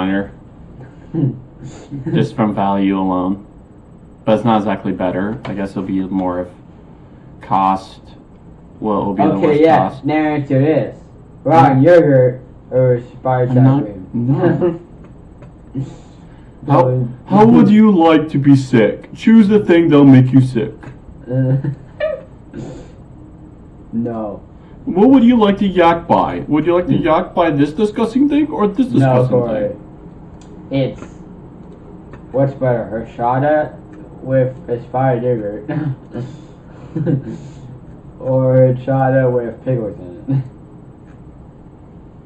minor. Just from value alone. But it's not exactly better. I guess it'll be more of cost. Well, it'll be the worst cost. Now answer this. Rotten yogurt or spice ice cream? No. How would you like to be sick? Choose the thing that'll make you sick. No. What would you like to yak by? Would you like to yak by this disgusting thing or this disgusting thing? It's what's better, horchata with aspired yogurt or horchata with pickles in it?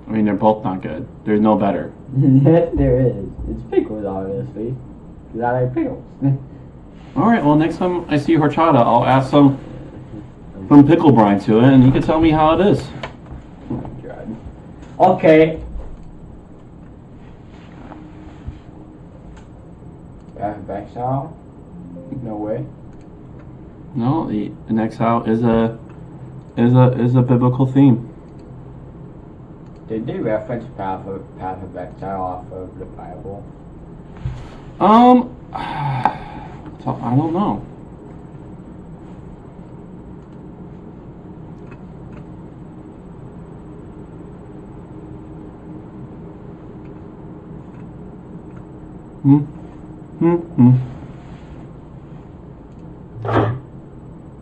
I mean, they're both not good. There's no better. Yes, there is. It's pickles, obviously, because I like pickles. Alright, well, next time I see horchata, I'll add some pickle brine to it, and you can tell me how it is. Oh my god. Okay. Exile? No way. No, an exile is a biblical theme. They do reference path of exile off of the Bible. I don't know.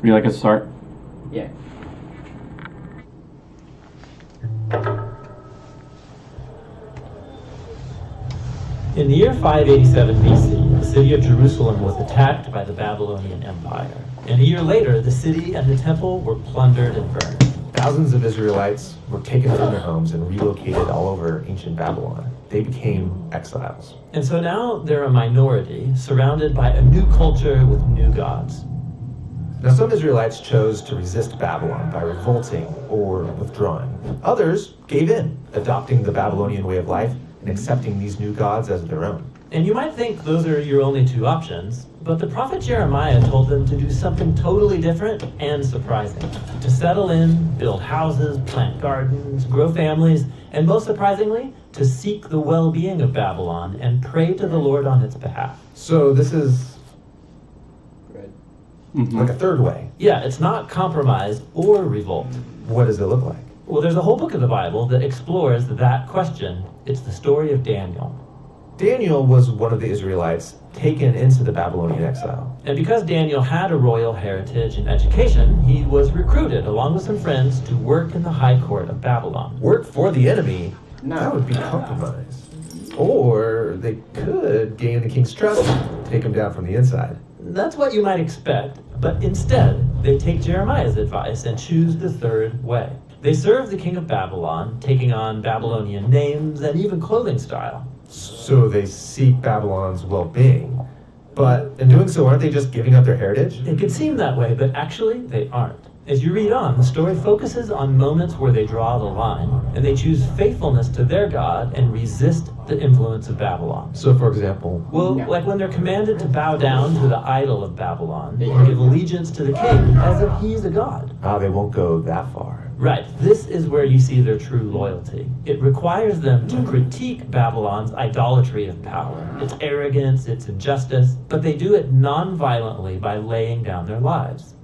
Would you like to start? Yeah. In the year 587 BC, the city of Jerusalem was attacked by the Babylonian Empire. And a year later, the city and the temple were plundered and burned. Thousands of Israelites were taken from their homes and relocated all over ancient Babylon. They became exiles. And so now they're a minority, surrounded by a new culture with new gods. Now, some Israelites chose to resist Babylon by revolting or withdrawing. Others gave in, adopting the Babylonian way of life and accepting these new gods as their own. And you might think those are your only two options, but the prophet Jeremiah told them to do something totally different and surprising. To settle in, build houses, plant gardens, grow families, and most surprisingly, to seek the well-being of Babylon and pray to the Lord on its behalf. So this is Mm-hmm. like a third way. Yeah, it's not compromise or revolt. What does it look like? Well, there's a whole book of the Bible that explores that question. It's the story of Daniel. Daniel was one of the Israelites taken into the Babylonian exile. And because Daniel had a royal heritage and education, he was recruited along with some friends to work in the high court of Babylon. Work for the enemy? No. That would be compromise. Or they could gain the king's trust, take him down from the inside. That's what you might expect, but instead, they take Jeremiah's advice and choose the third way. They serve the king of Babylon, taking on Babylonian names and even clothing style. So they seek Babylon's well-being. But in doing so, aren't they just giving up their heritage? It could seem that way, but actually, they aren't. As you read on, the story focuses on moments where they draw the line, and they choose faithfulness to their God and resist the influence of Babylon. So, for example, Well, like when they're commanded to bow down to the idol of Babylon and give allegiance to the king as if he's a god. they won't go that far. Right, this is where you see their true loyalty. It requires them to critique Babylon's idolatry of power, its arrogance, its injustice, but they do it non-violently by laying down their lives.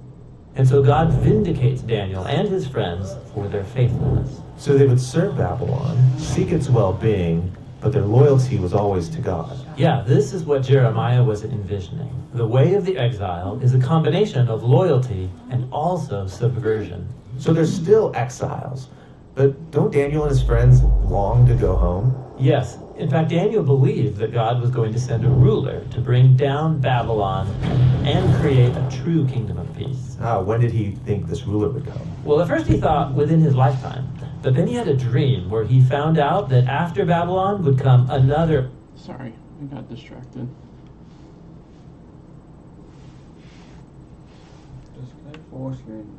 And so God vindicates Daniel and his friends for their faithfulness. So they would serve Babylon, seek its well-being, but their loyalty was always to God. Yeah, this is what Jeremiah was envisioning. The way of the exile is a combination of loyalty and also subversion. So they're still exiles, but don't Daniel and his friends long to go home? Yes, in fact, Daniel believed that God was going to send a ruler to bring down Babylon and create a true kingdom of peace. When did he think this ruler would come? Well, at first he thought within his lifetime, but then he had a dream where he found out that after Babylon would come another... Sorry, I got distracted. Just full screen.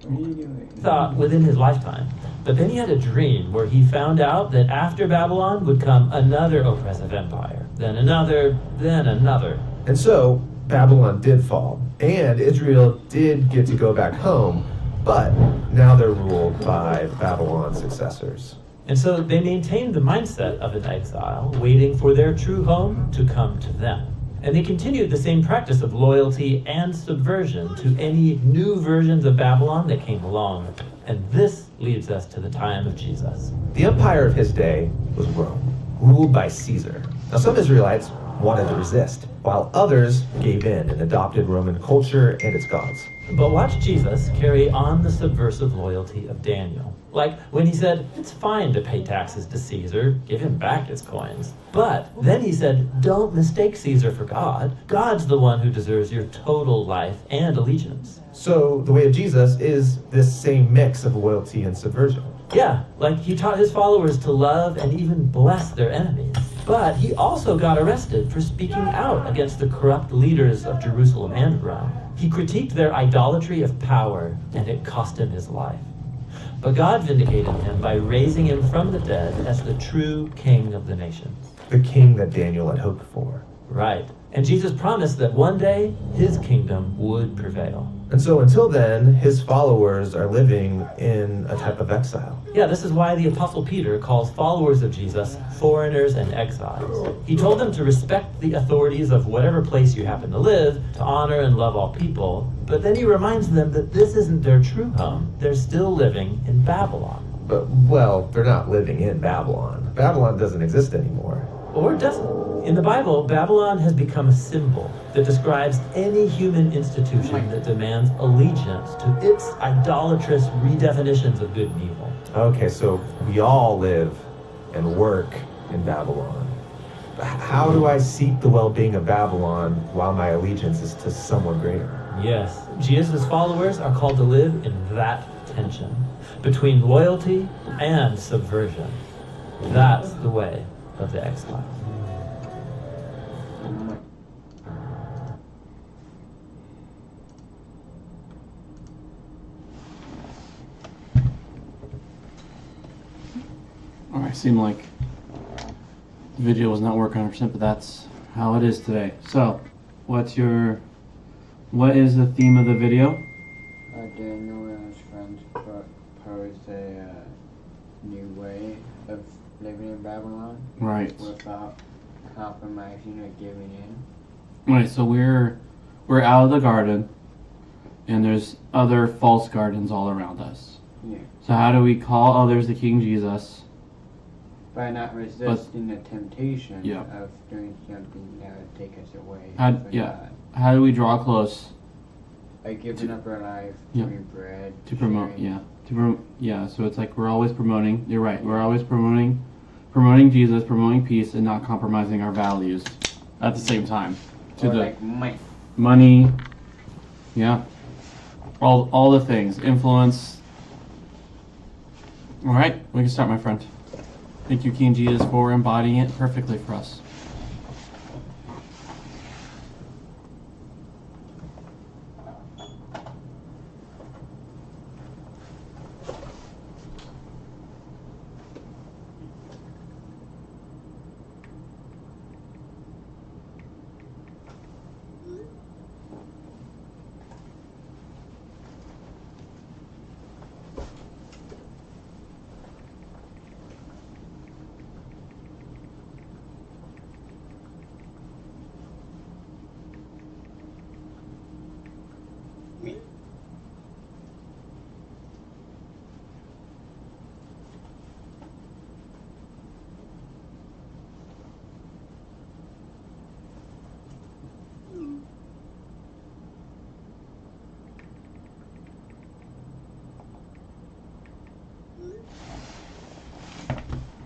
What are you doing? thought within his lifetime. But then he had a dream where he found out that after Babylon would come another oppressive empire, then another, then another. And so Babylon did fall, and Israel did get to go back home, but now they're ruled by Babylon's successors. And so they maintained the mindset of an exile, waiting for their true home to come to them. And they continued the same practice of loyalty and subversion to any new versions of Babylon that came along. And this leads us to the time of Jesus. The empire of his day was Rome, ruled by Caesar. Now, some Israelites wanted to resist, while others gave in and adopted Roman culture and its gods. But watch Jesus carry on the subversive loyalty of Daniel. Like when he said, it's fine to pay taxes to Caesar, give him back his coins. But then he said, don't mistake Caesar for God. God's the one who deserves your total life and allegiance. So the way of Jesus is this same mix of loyalty and subversion. Yeah, like he taught his followers to love and even bless their enemies. But he also got arrested for speaking out against the corrupt leaders of Jerusalem and Rome. He critiqued their idolatry of power, and it cost him his life. But God vindicated him by raising him from the dead as the true king of the nations. The king that Daniel had hoped for. Right. And Jesus promised that one day his kingdom would prevail. And so until then, his followers are living in a type of exile. Yeah, this is why the Apostle Peter calls followers of Jesus foreigners and exiles. He told them to respect the authorities of whatever place you happen to live, to honor and love all people, but then he reminds them that this isn't their true home. They're still living in Babylon. But, well, they're not living in Babylon. Babylon doesn't exist anymore. Or it doesn't. In the Bible, Babylon has become a symbol that describes any human institution that demands allegiance to its idolatrous redefinitions of good and evil. Okay, so we all live and work in Babylon. How do I seek the well-being of Babylon while my allegiance is to someone greater? Yes, Jesus' followers are called to live in that tension between loyalty and subversion. That's the way of the exile. Alright, seemed like the video was not working 100%, but that's how it is today. So, what is the theme of the video? Daniel and his friends proposed a new way of living in Babylon. Right. Without compromising or giving in. Right, so we're out of the garden, and there's other false gardens all around us. Yeah. So how do we call others to King Jesus? By not resisting the temptation Yeah. of doing something that would take us away How- from yeah. God. How do we draw close By giving up our life, Yeah. giving bread, to promote? sharing. Yeah, so it's like we're always promoting. You're right. We're always promoting Jesus, promoting peace, and not compromising our values at the same time. To Or the like money, yeah, all the things, influence. All right, we can start, my friend. Thank you, King Jesus, for embodying it perfectly for us.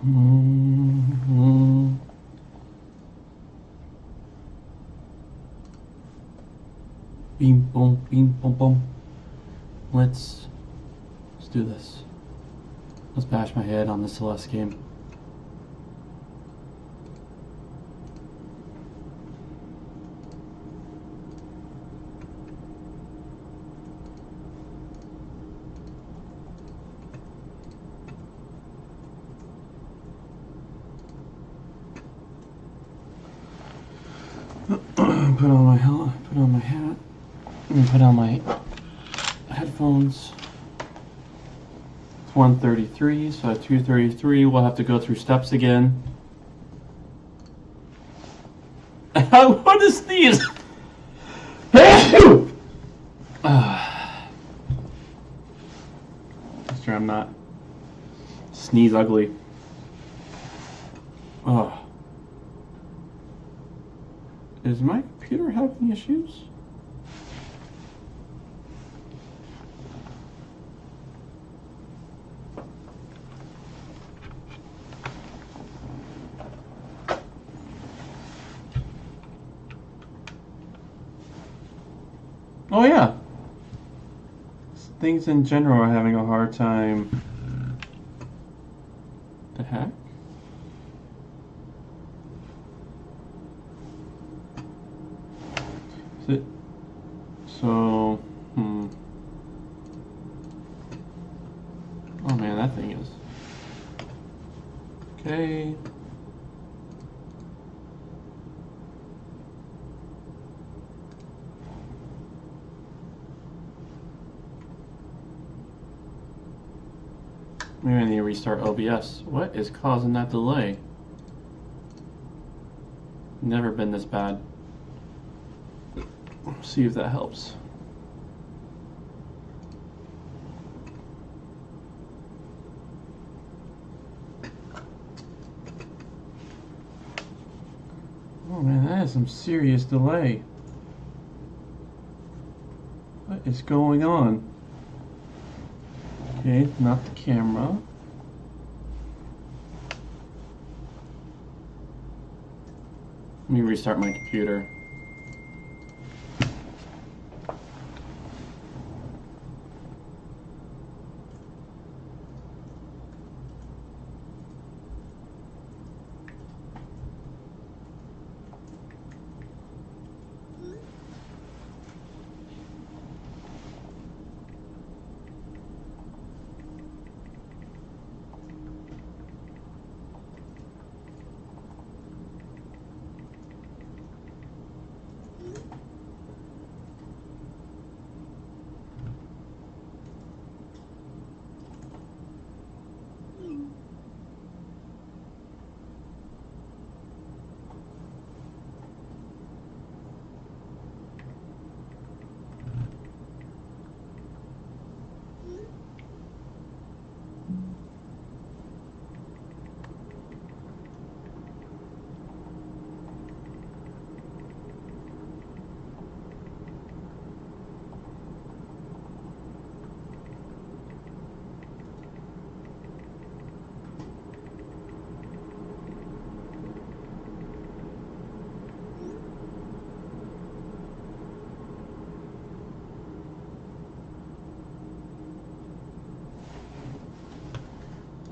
Mm-hmm. Beam, boom, beam, boom, boom. Let's do this. Let's bash my head on the Celeste game. Put on my hat, and put on my headphones. It's 133, so at 233 we'll have to go through steps again. What is these? Sure, I'm not. Sneeze ugly. Oh. Is my computer having issues? Oh yeah. Things in general are having a hard time. The heck? Is it? So, Oh man, that thing is. Okay. Maybe I need to restart OBS. What is causing that delay? Never been this bad. See if that helps. Oh man, that is some serious delay. What is going on? Okay, not the camera. Let me restart my computer.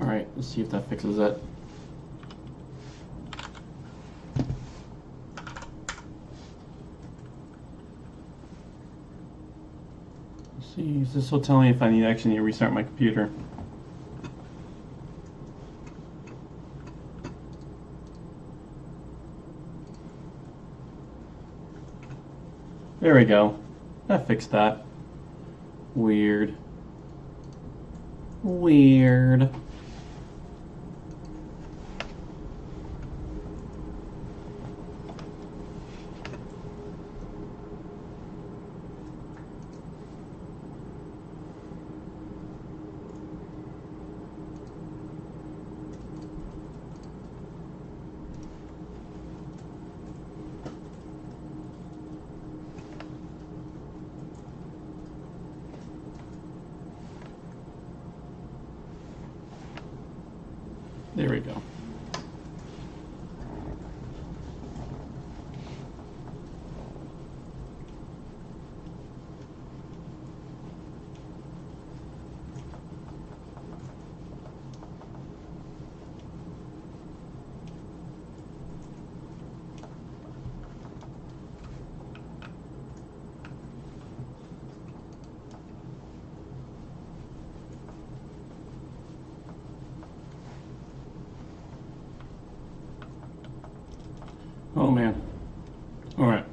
Alright, let's see if that fixes it. Let's see, this will tell me if I actually need to restart my computer. There we go. That fixed that. Weird. Weird. There we go. Oh man. All right.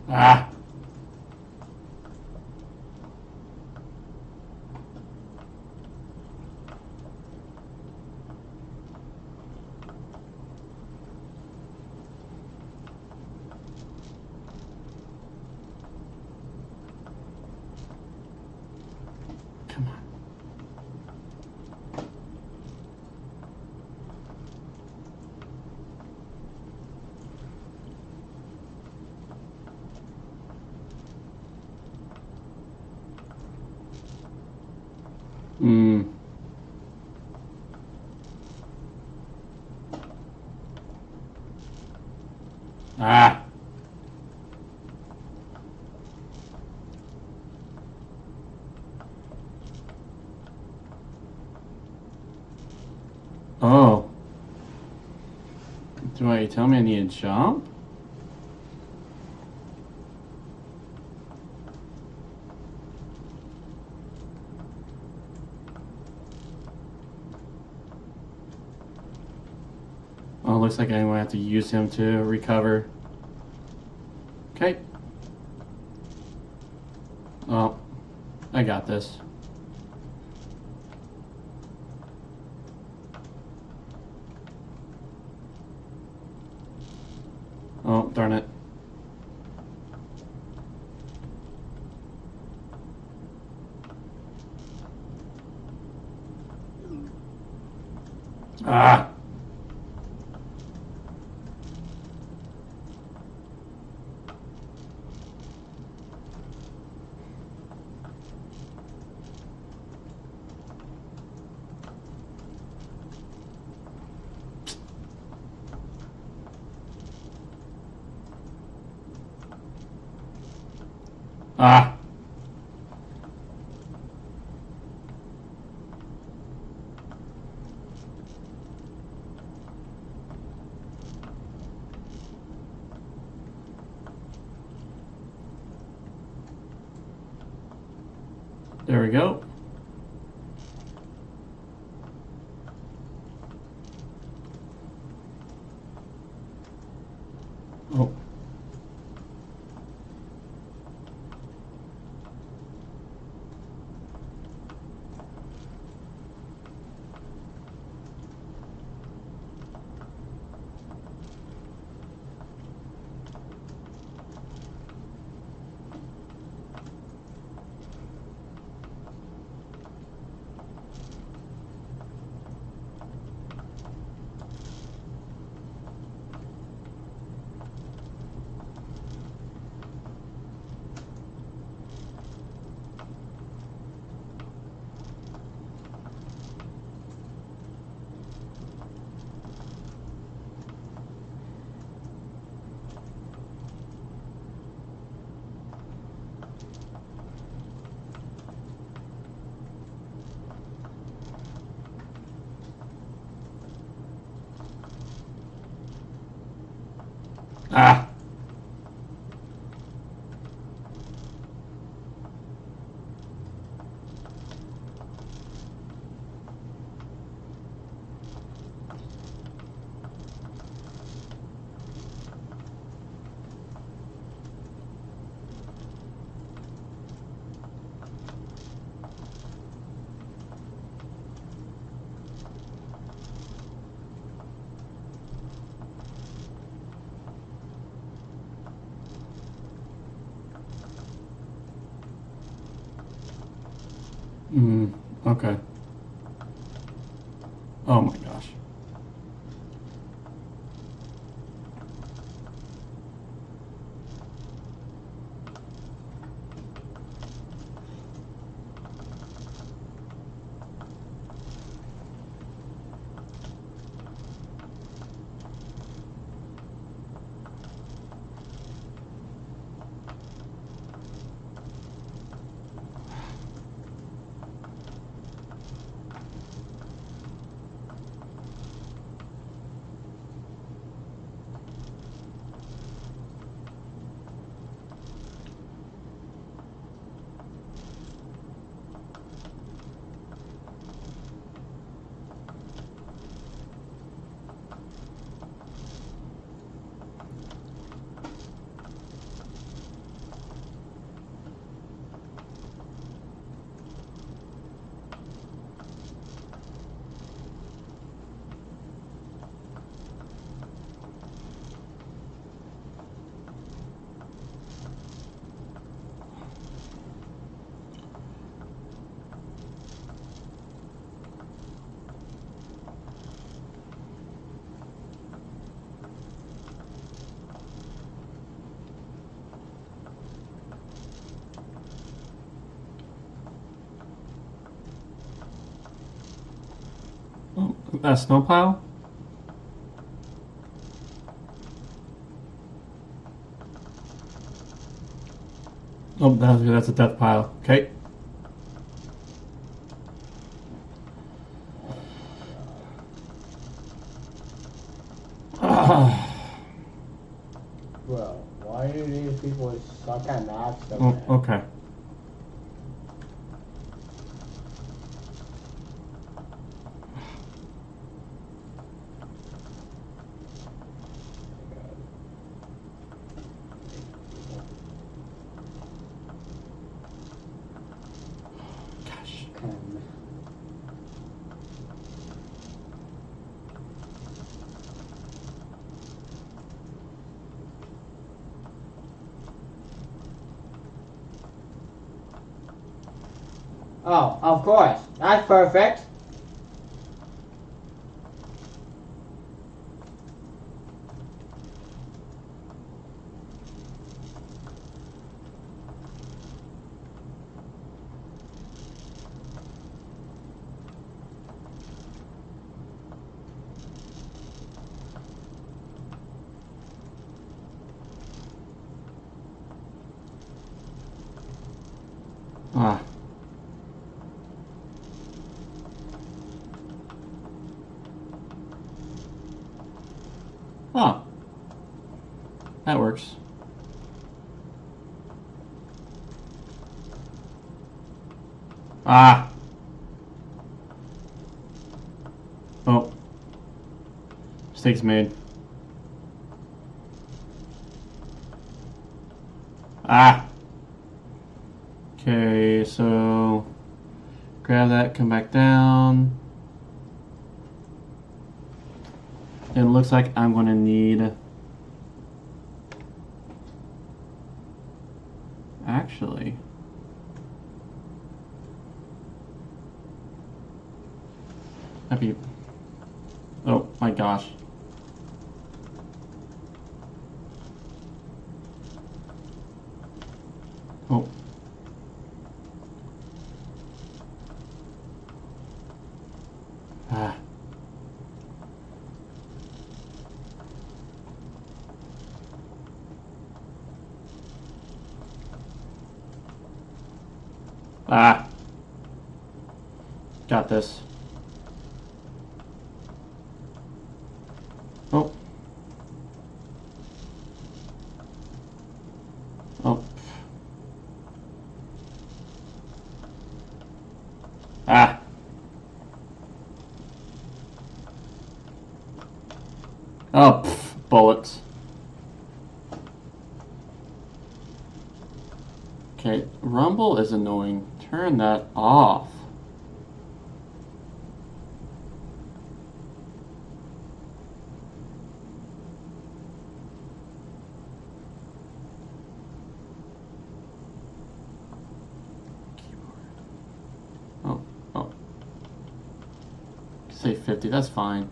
Ah! Come on. Ah! Oh. Do you tell me I need to jump? Oh, looks like I'm going to have to use him to recover. Okay. Oh, I got this. Oh, darn it. Ah! Ah! There we go. Oh. Ah! Okay. Oh my gosh. a snowplow? Oh, that's a death pile. Okay. Bro, why do these people suck at math so Oh, bad? okay. Gosh. Oh, of course. That's perfect. Ah. Oh. That works. Ah. Oh. Mistakes made. Ah. Okay, so grab that, come back down. It looks like I'm going to need... Actually... That'd be... Oh my gosh. Oh. Ah. Ah. Got this. Oh. Oh. Ah. Oh, bullets. Okay, rumble is annoying. Turn that off. Oh, oh. Say 50, that's fine.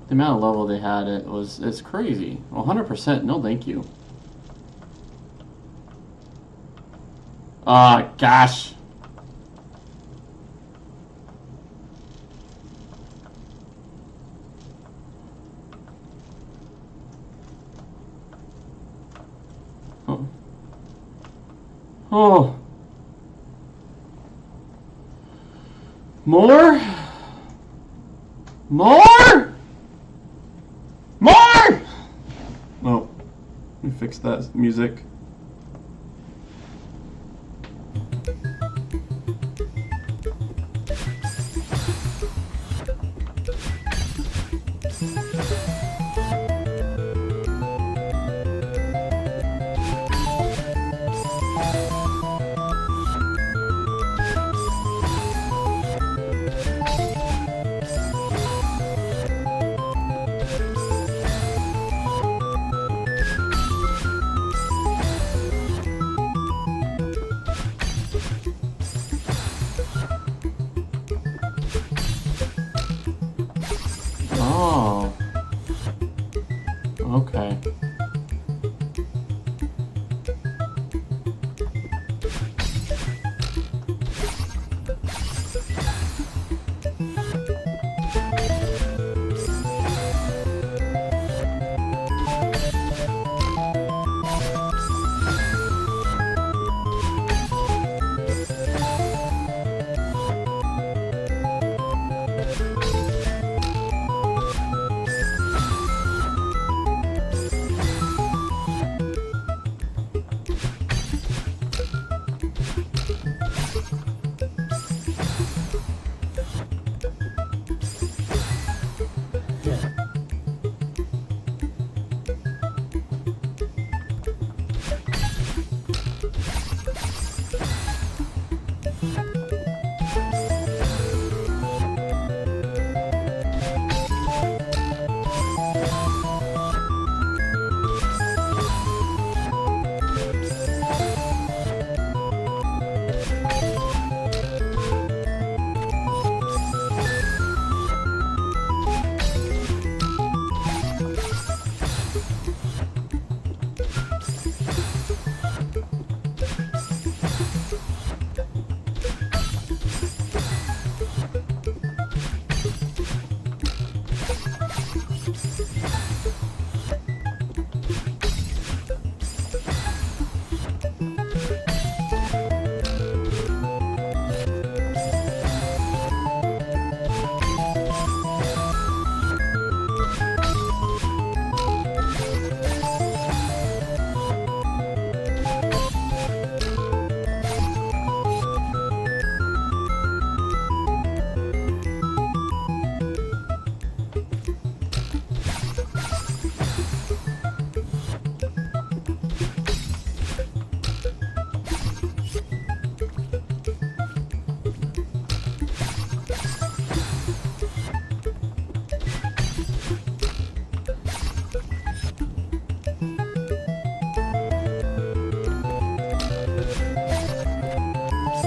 The amount of level they had, it's crazy. 100%, no thank you. Gosh. Oh. Oh. More? More? More? Oh. Let me fix that music. Oh. Okay.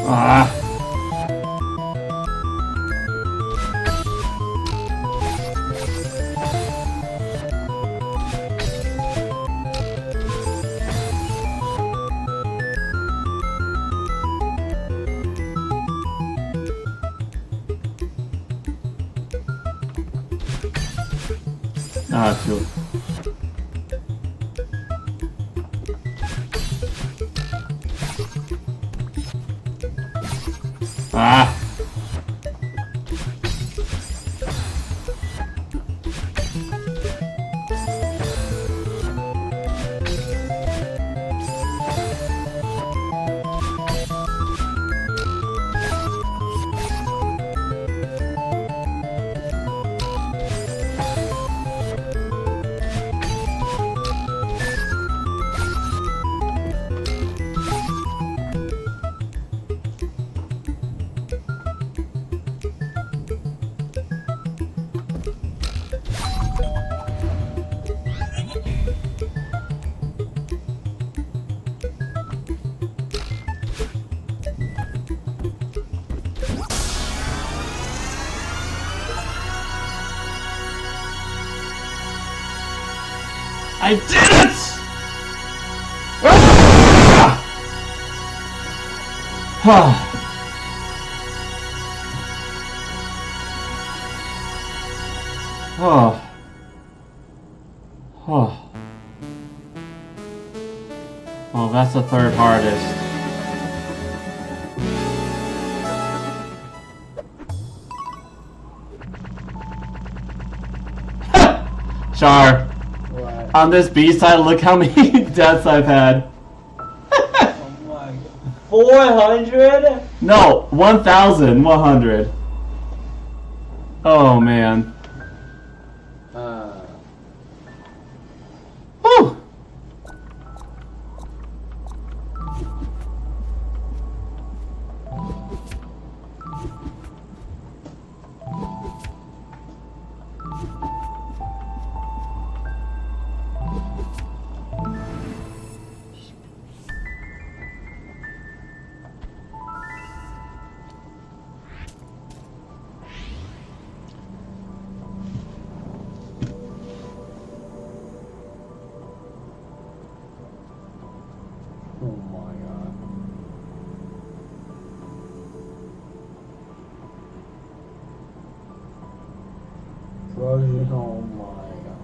Ah. Ah, too. Ah! I did it! Ah! Oh. Oh. Well, that's the third hardest. Char. What? On this B-side, look how many deaths I've had. Oh my god. 400? No, 1,100. Oh, man. Whew. Oh my god. Frozen, oh my god.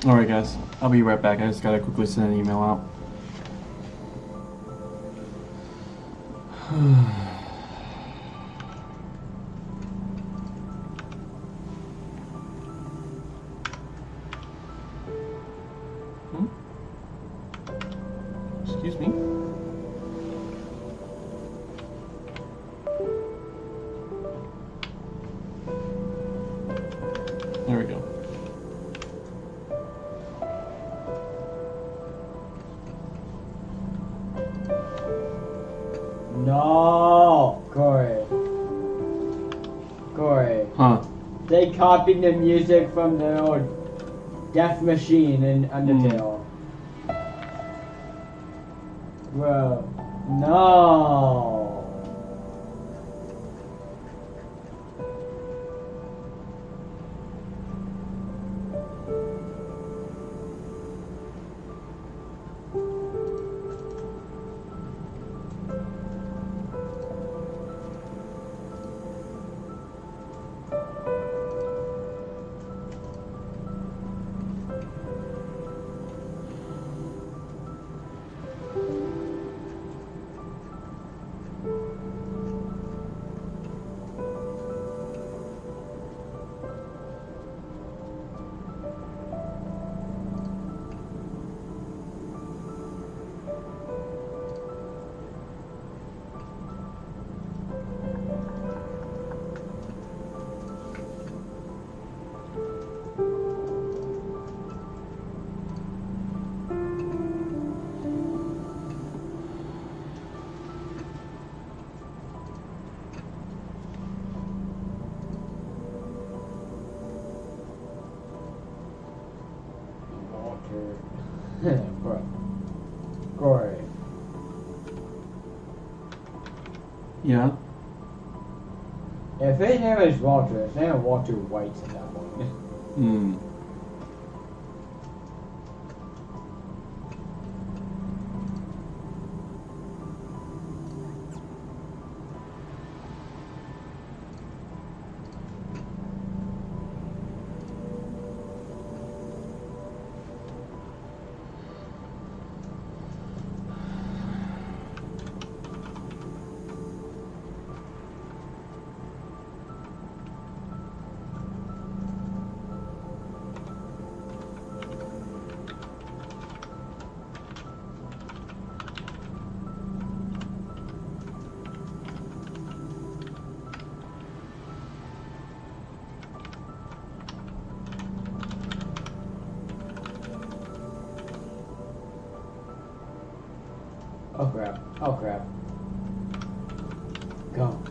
Alright, guys. I'll be right back. I just gotta quickly send an email out. Excuse me. There we go. No, Corey. Huh. They copied the music from the old Death Machine in Undertale. Bro, no. Bro. Corey. Yeah. If his name is Walter, his name is Walter White at that point. Hmm. Oh crap. Oh crap. Go.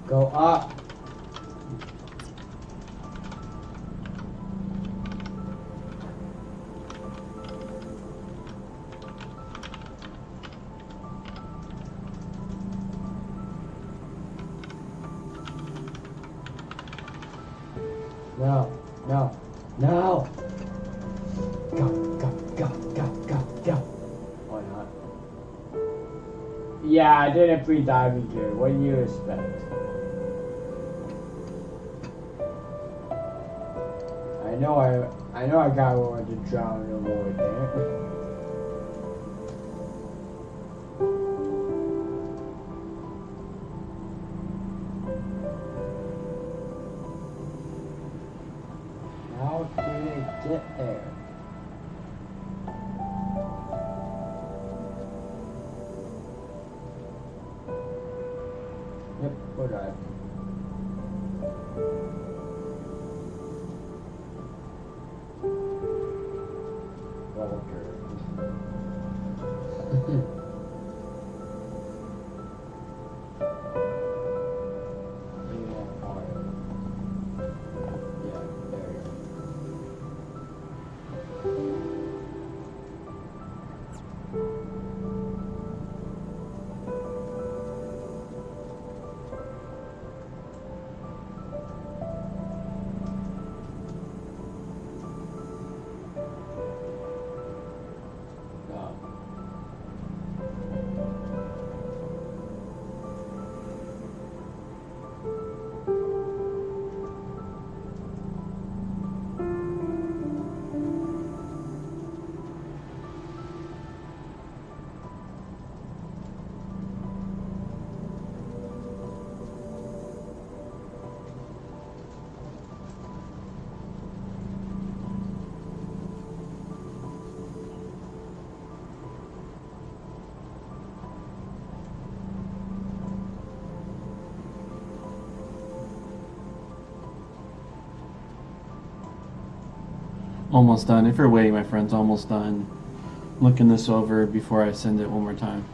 Go up. No. No. No. Go. Go. Go. Go. Go. Go. Why not? Yeah, I did a free diving here. What do you expect? I know I got over to drown award there. How did it get there? Yep, we're done. Almost done. If you're waiting, my friend's almost done. Looking this over before I send it one more time.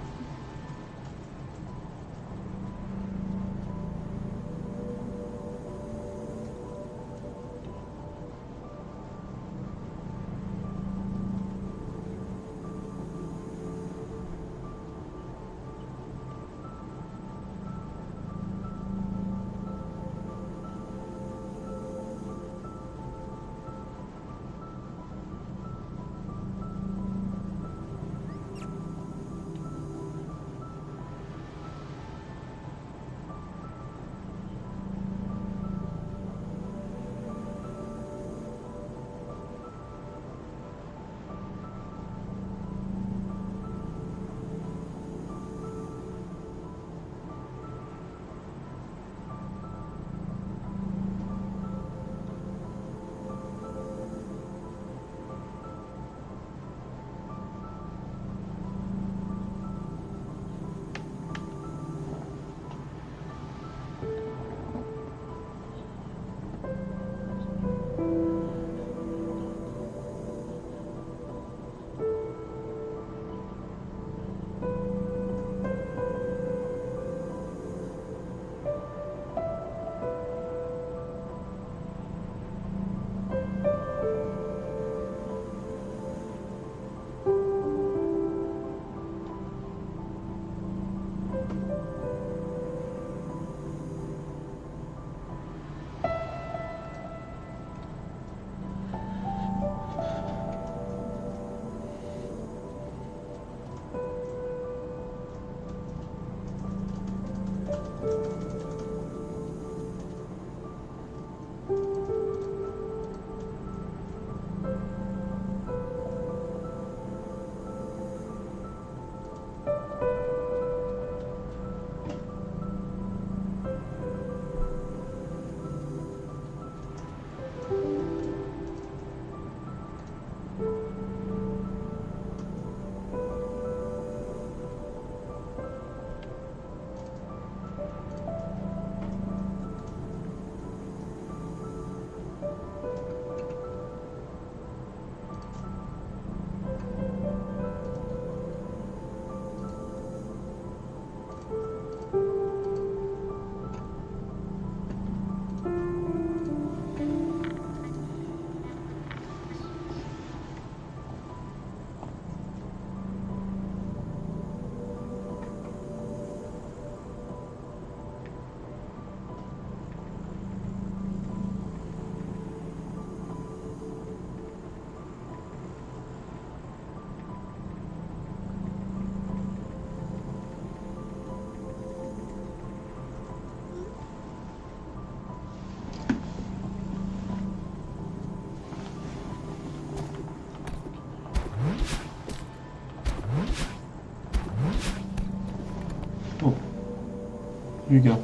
Here you go.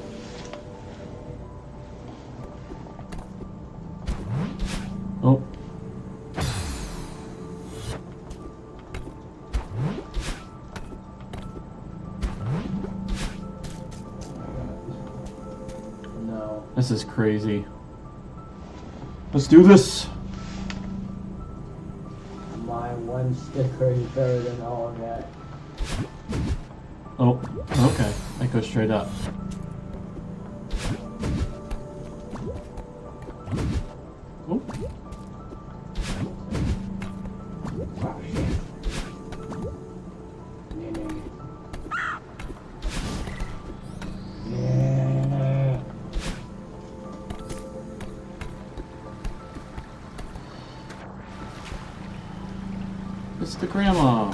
Oh. No. This is crazy. Let's do this. My one sticker is better than all of that. Oh, okay. That goes straight up. Oh. Oh shit. Yeah. It's the grandma.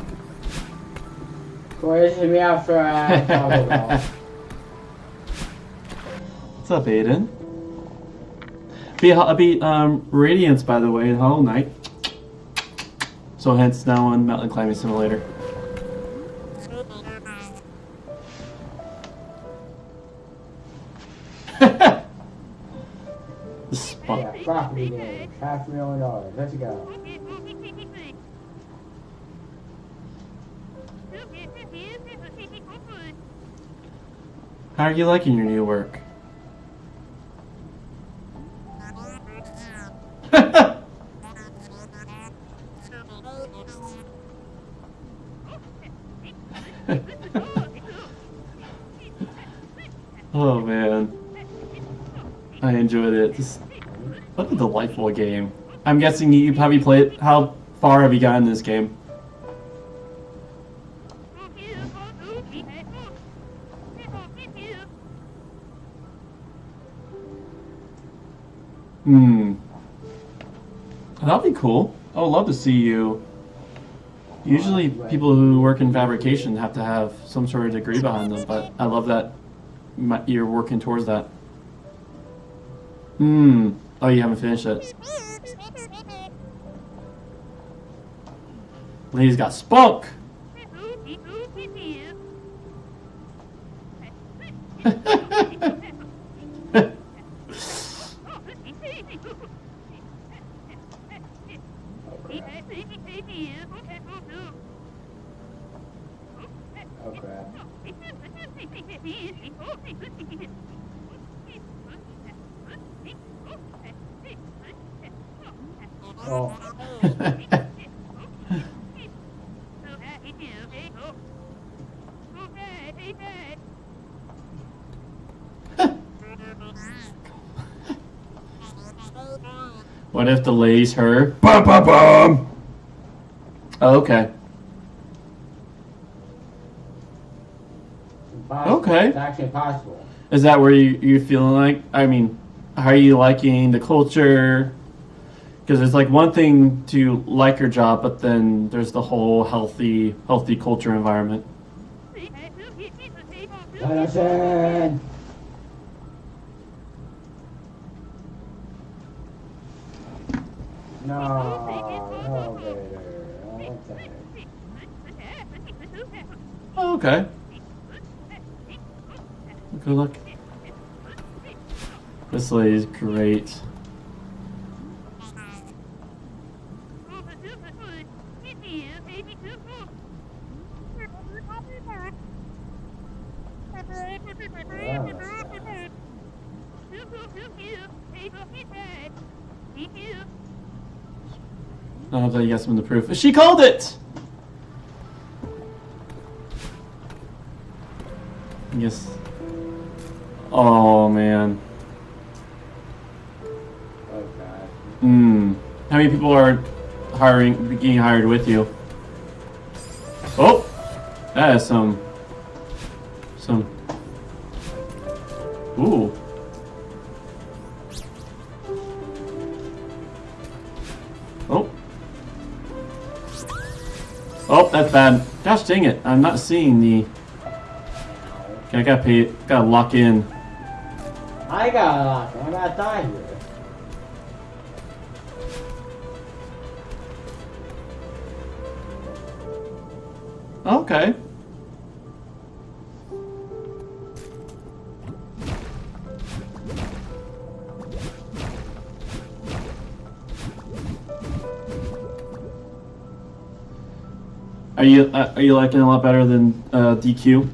Where's me after I Taco Bell? What's up, Aiden? Be Radiance, by the way, in Hollow Knight. So hence now on Mountain Climbing Simulator. Yeah, property damage. $500,000. Let's go. How are you liking your new work? Oh man, I enjoyed it. What a delightful game. I'm guessing you probably played. How far have you gotten in this game? That'd be cool. I would love to see you. Usually people who work in fabrication have to have some sort of degree behind them, but I love that you're working towards that. Oh, you haven't finished it. Lady's got spunk! Oh crap. Oh. What if the lady's her? Bum, bum, bum. Oh, okay. Okay. It's actually possible. Is that where you're feeling like? I mean, how are you liking the culture? Because it's like one thing to like your job, but then there's the whole healthy culture environment. Listen. No, Vader. Oh, okay. Good luck. This lady's great. I hope that you got some of the proof. She called it! Yes. Oh, man. Oh god. How many people are getting hired with you? Oh! That is some... Ooh. Oh. Oh, that's bad. Gosh dang it. I'm not seeing the... Okay, I gotta lock in. I gotta lock in. I gotta die here. Okay. Are you liking it a lot better than DQ?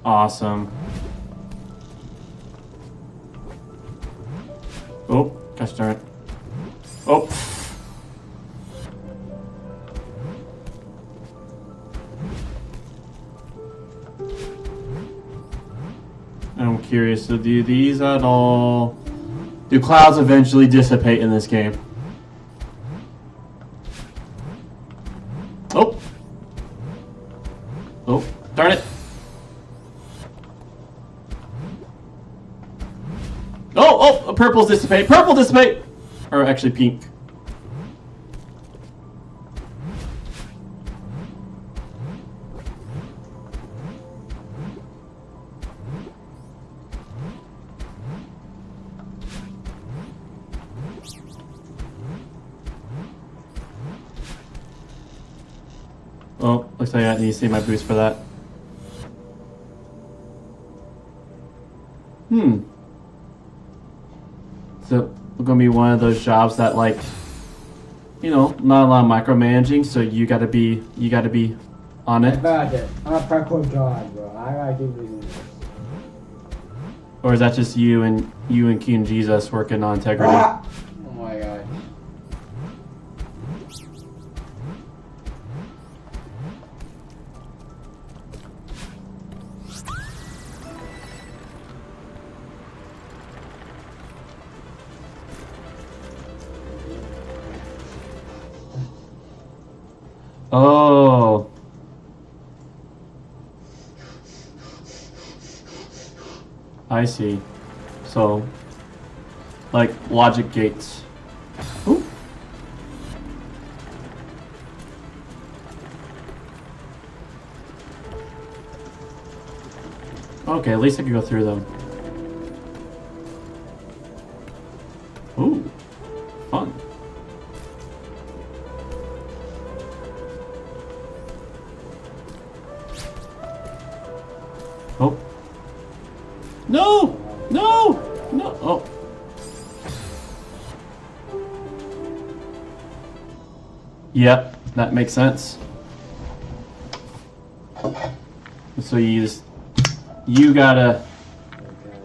Awesome. Oh, gosh darn it. Oh. I'm curious, so do these at all... Do clouds eventually dissipate in this game? Oh! Oh, darn it! Oh, purple's dissipate! Purple dissipate! Or actually pink. Oh, looks like I need to save my boost for that. So, we're gonna be one of those jobs that, like, you know, not a lot of micromanaging, so you gotta be on I it? found it. I'm a parkour god, bro. I gotta keep doing this. Or is that just you and King Jesus working on integrity? Ah! Oh my god. Oh. I see. So, like logic gates. Ooh. Okay, at least I can go through them. Ooh, fun. Oh. No! No! No! Oh. Yep, that makes sense. So you gotta. Okay.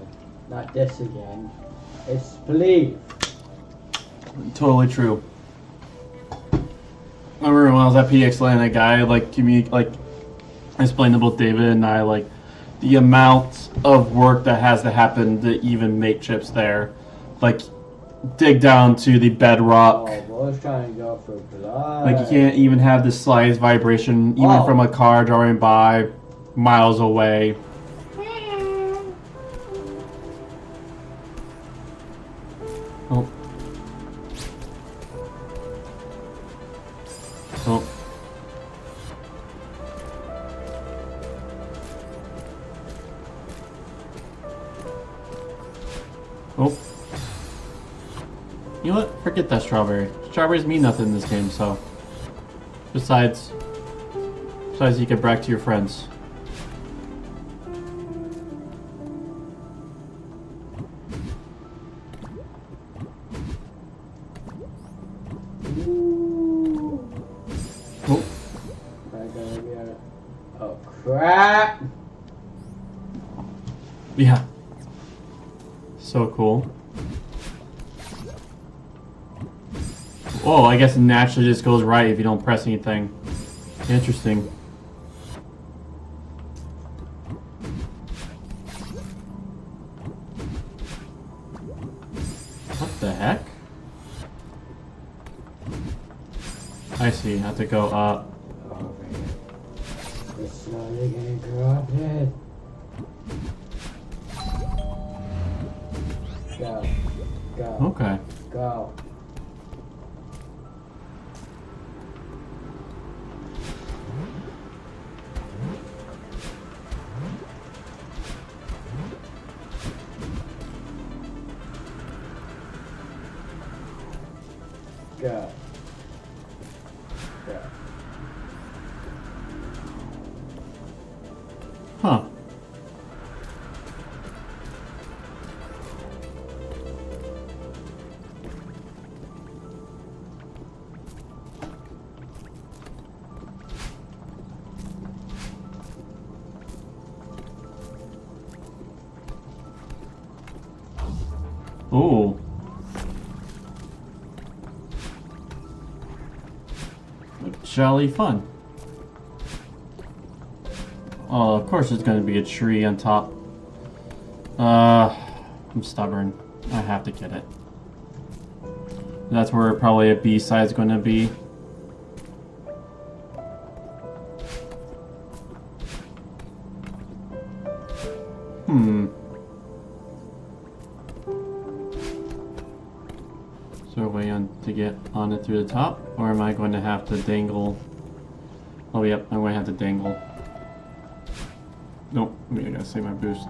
Not this again. It's believe. Totally true. I remember when I was at PX Land, a guy explained to both David and I the amount of work that has to happen to even make chips there. Like dig down to the bedrock. Oh, boy's trying to go for blood. Like you can't even have the slightest vibration even Oh. from a car driving by miles away. Oh. Oh. Oh. You know what? Forget that strawberry. Strawberries mean nothing in this game, so. Besides you can brag to your friends. Oh. Oh crap! Yeah. So cool. Oh, I guess it naturally just goes right if you don't press anything. Interesting. What the heck? I see, I have to go up. Oh man. It's slowly getting corrupted. Go. Go. Okay. Go. Go. Go. Huh. Ooh. Jolly fun. Oh, of course it's going to be a tree on top. I'm stubborn. I have to get it. That's where probably a B-side is going to be. Is there a way to get on it through the top? Or am I going to have to dangle? Oh, yep, I'm going to have to dangle. Nope, I gotta save my boost.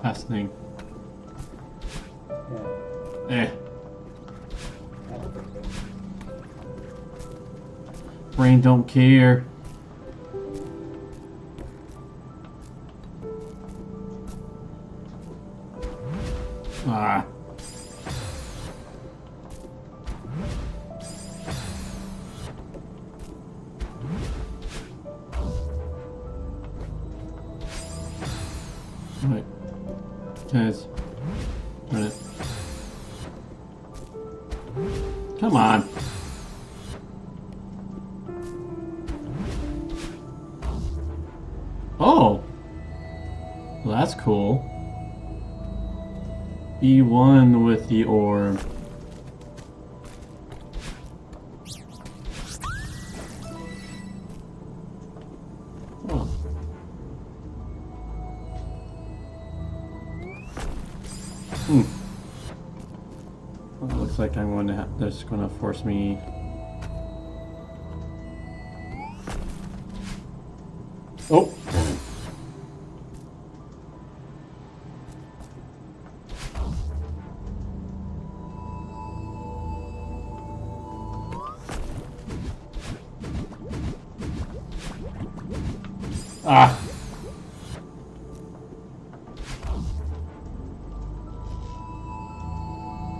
Fascinating. Yeah. Eh. Brain don't care. Ah. Alright. Guys. Turn it. Come on. Oh. Well, that's cool. B1 with the orb. Oh. Well, it looks like I'm going to have, that's going to force me. Oh. Ah.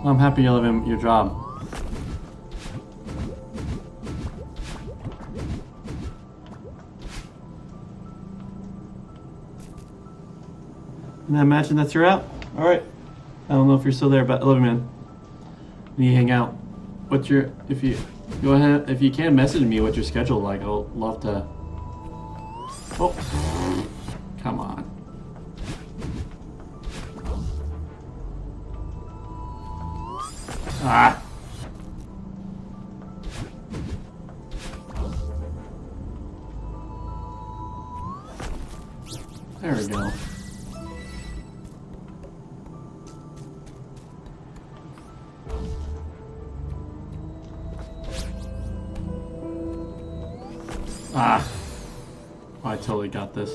I'm happy you're loving your job. And I imagine that's your out. All right. I don't know if you're still there, but I love you, man. We hang out. What's your, if you go ahead, if you can message me what your schedule like, I'll love to. Oh, come on. Ah. There we go. Ah. Oh, I totally got this.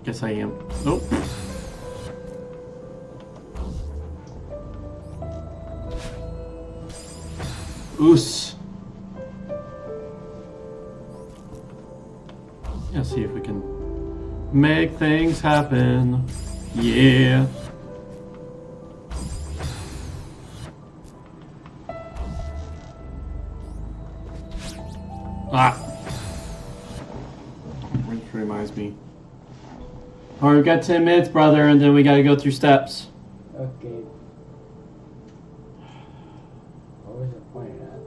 Guess I am. Nope. Oos. Yeah, see if we can make things happen. Yeah. Ah. Which reminds me. Alright, we've got 10 minutes, brother, and then we gotta go through steps. Okay. What was the point of that?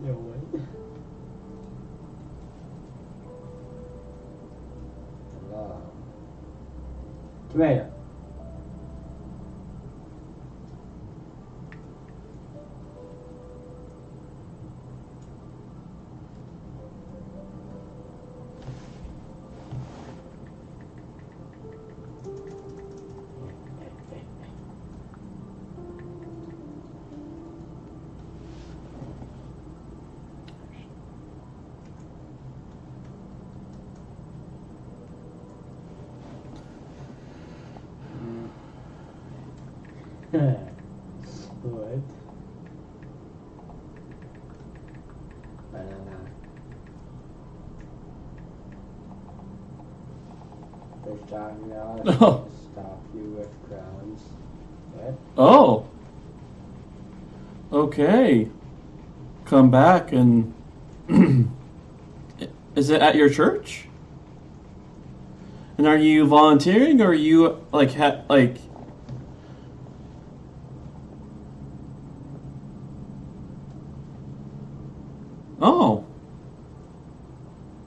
No way. Hello. Tomato. What? Banana. They're talking about Oh. stop you with crowns. What? Oh. Okay. Come back and is it at your church? And are you volunteering or are you like like Oh.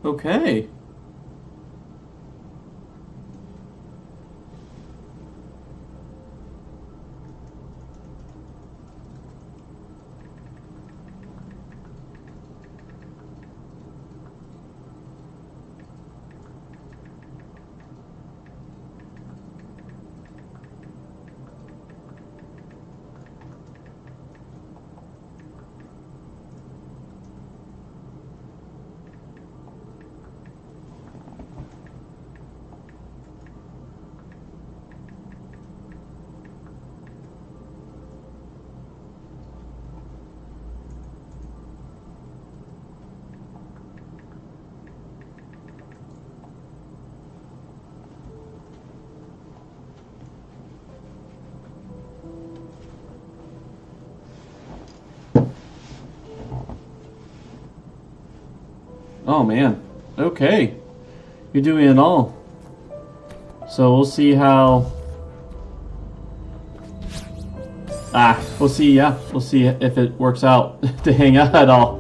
Okay. Oh man. Okay. You're doing it all. So we'll see how. We'll see. Yeah, we'll see if it works out to hang out at all.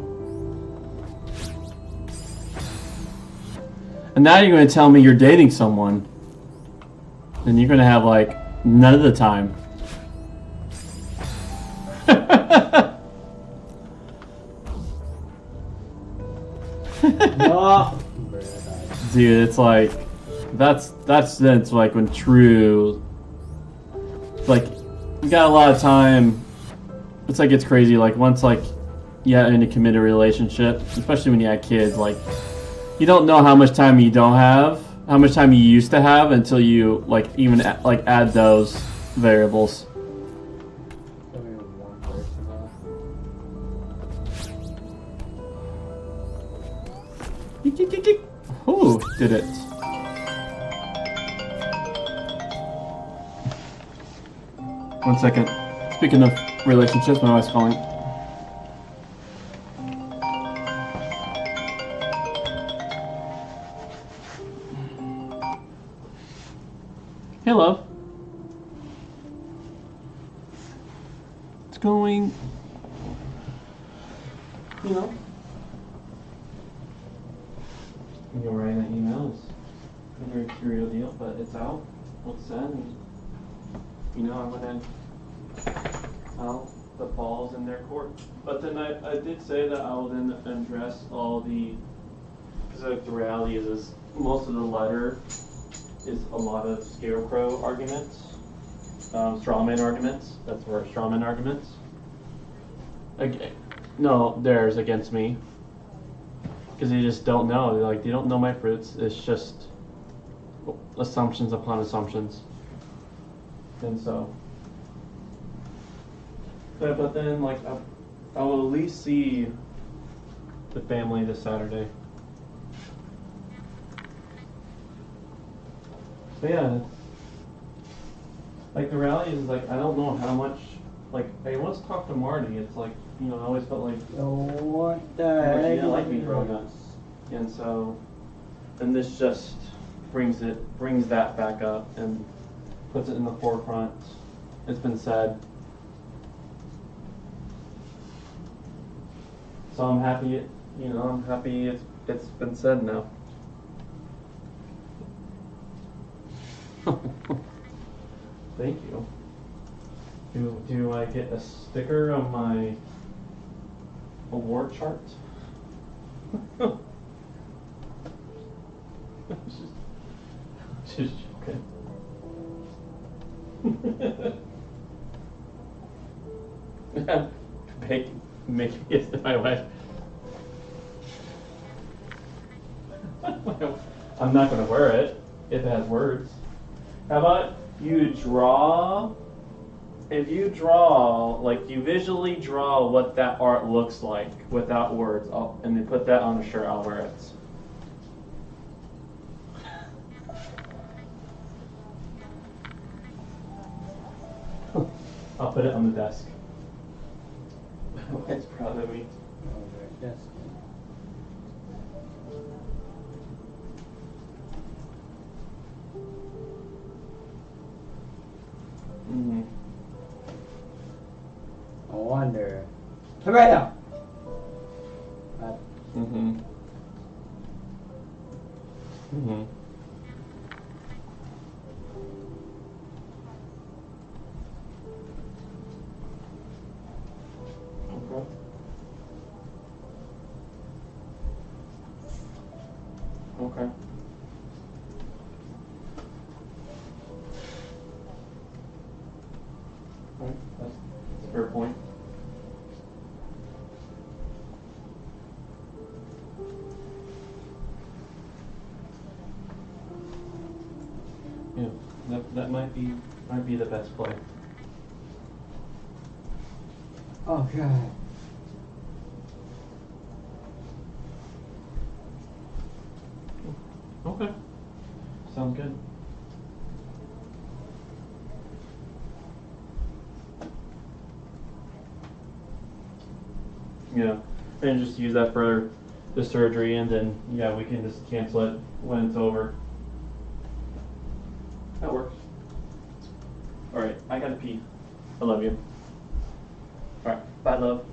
And now you're going to tell me you're dating someone, and you're going to have like none of the time. No. Dude, it's like that's like when true, like, you got a lot of time. It's like it's crazy. Like once like in a committed relationship, especially when you have kids, like you don't know how much time you don't have, how much time you used to have until you like even like add those variables. Only one person left. Ooh, did it. One second. Speaking of relationships, my wife's calling. Hello. It's going. You know. You're writing that email is a very real deal, but it's out. It's sent. And, you know, I went in. The ball's in their court. But then I did say that I will then address all the. Because the reality is most of the letter is a lot of scarecrow arguments, strawman arguments. That's where strawman arguments. No, theirs against me. Because they just don't know. They don't know my fruits. It's just assumptions upon assumptions. And so. But then, like, I will at least see the family this Saturday. But yeah, like the reality is like I don't know how much. Like I once talked to Marty. It's like, you know, I always felt like What the she heck? didn't like me growing up, and so then this just brings that back up and puts it in the forefront. It's been said. So I'm happy, I'm happy it's been said now. Thank you. Do I get a sticker on my award chart? Just joking. Making it to my wife. I'm not going to wear it if it has words. How about you draw? If you draw, like you visually draw what that art looks like without words, and then put that on a shirt, I'll wear it. I'll put it on the desk. It's proud of me. Yes. Mm-hmm. I wonder. Come right now. Mm-hmm. Mm-hmm. Okay. Okay. Right. That's a fair point. Yeah, that might be the best play. Oh God. Okay. Sounds good. Yeah, and just use that for the surgery, and then yeah, we can just cancel it when it's over. That works. All right, I gotta pee. I love you. All right, bye, love.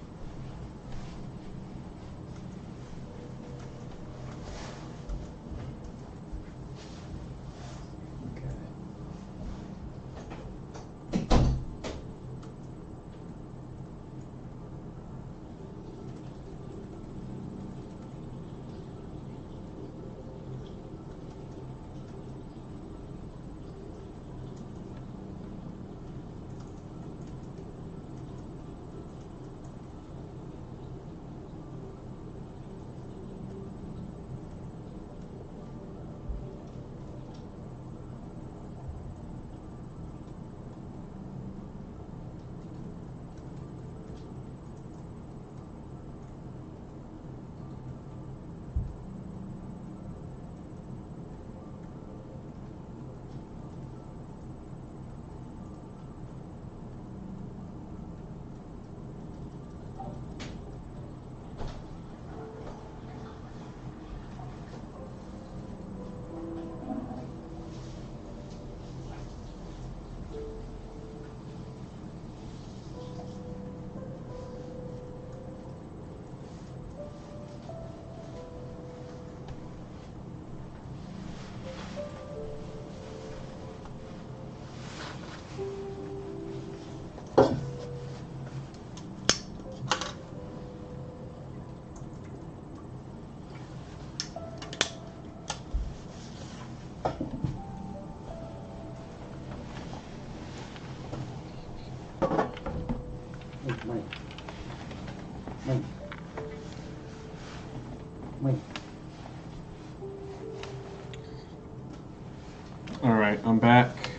All right, I'm back.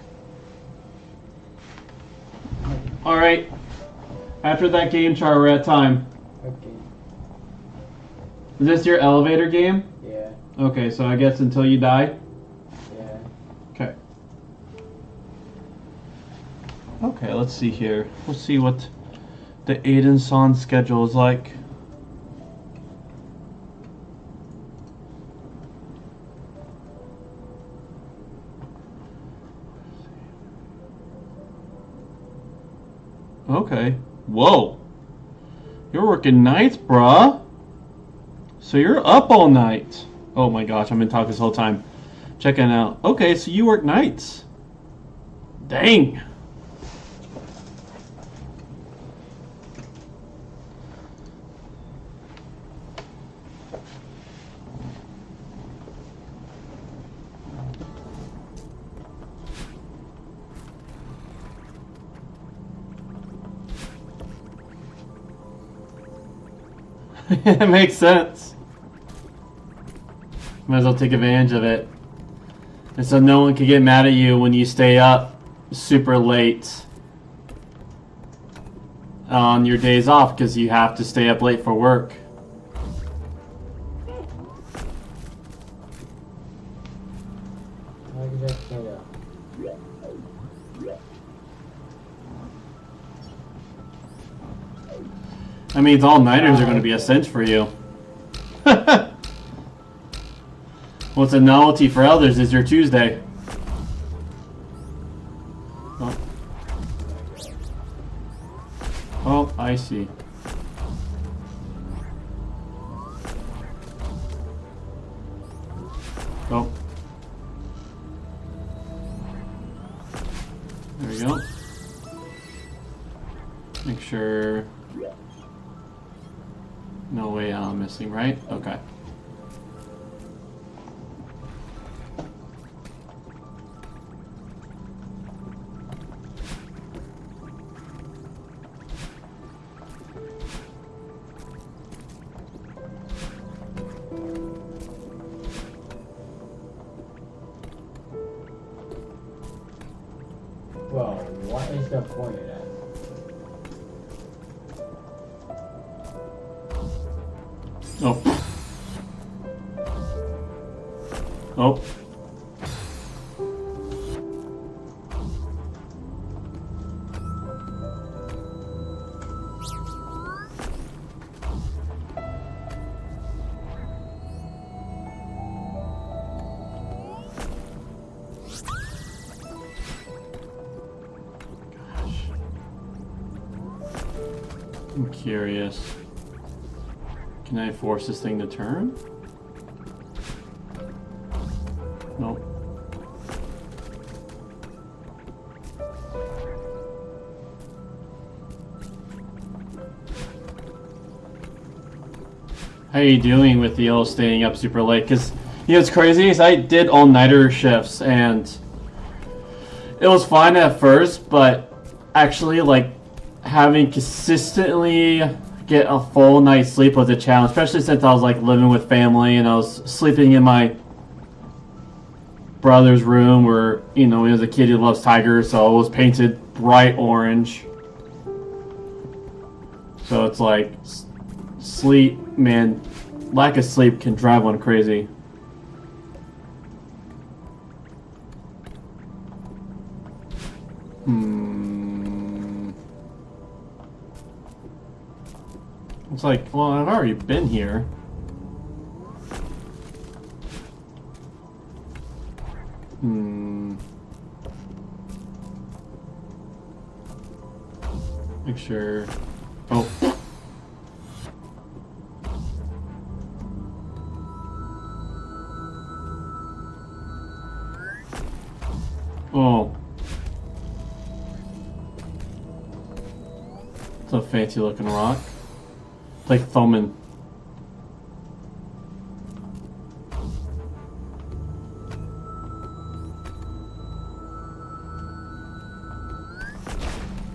All right. After that game, Char, we're at time. Okay. Is this your elevator game? Yeah. Okay, so I guess until you die? Yeah. Okay. Okay, let's see here. Let's see what the Aiden San schedule is like. Okay. Whoa. You're working nights, bruh. So you're up all night. Oh my gosh, I've been talking this whole time. Checking out. Okay, so you work nights. Dang. It makes sense. Might as well take advantage of it. And so no one can get mad at you when you stay up super late on your days off because you have to stay up late for work. How did that set up? That means all-nighters are going to be a cinch for you. What's a novelty for others is your Tuesday. Oh, oh, I see. Oh. There we go. Make sure... No way I'm missing, right? Okay. Well, what is the point of that? Oh. Oh. I'm curious. Can I force this thing to turn? Nope. How are you doing with the old staying up super late? Because, you know, what's crazy is I did all-nighter shifts, and it was fine at first, but actually, like, having consistently get a full night's sleep was a challenge, especially since I was, like, living with family, and I was sleeping in my brother's room where, you know, he was a kid who loves tigers, so it was painted bright orange. So it's like, sleep, man, lack of sleep can drive one crazy. It's like, well, I've already been here. Make sure. Oh. Oh. It's a fancy looking rock. It's like Thoman.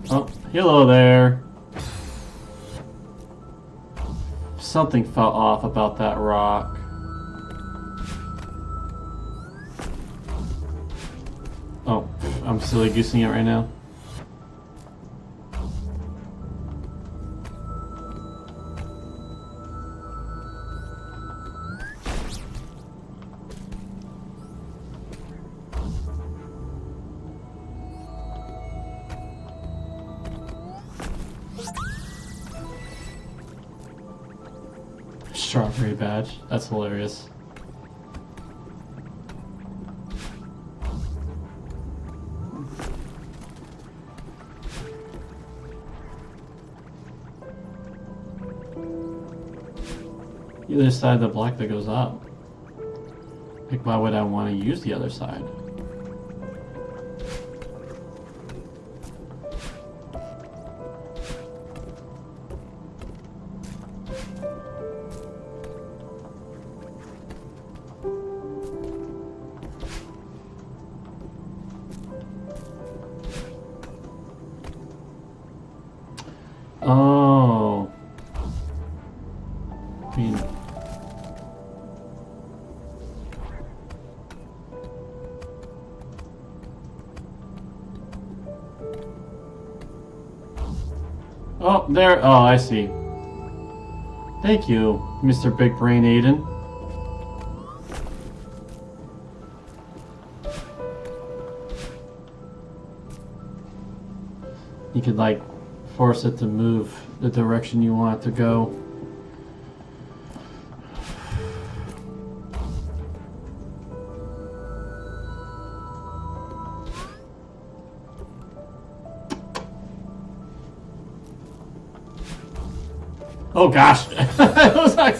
Oh, hello there. Something felt off about that rock. Oh, I'm silly goosing it right now. Strawberry badge. That's hilarious. The other side of the block that goes up. Like, why would I want to use the other side? Oh. I mean, oh, there. Oh, I see. Thank you, Mr. Big Brain Aiden. You could, like, force it to move the direction you want it to go. Oh gosh, it was like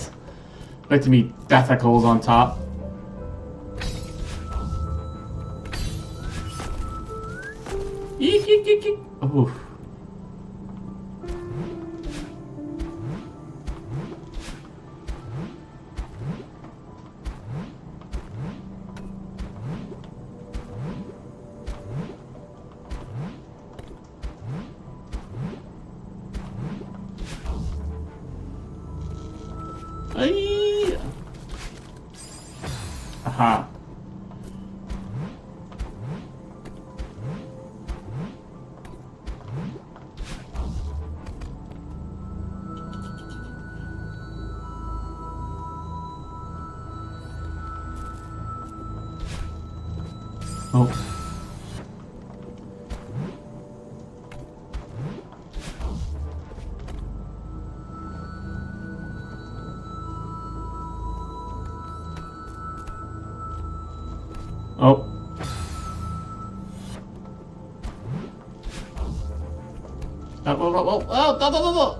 to be tentacles on top. Eek, eek, eek, eek. Oh. Ay. Aha. Oh. Oh. Oh, no, no, no.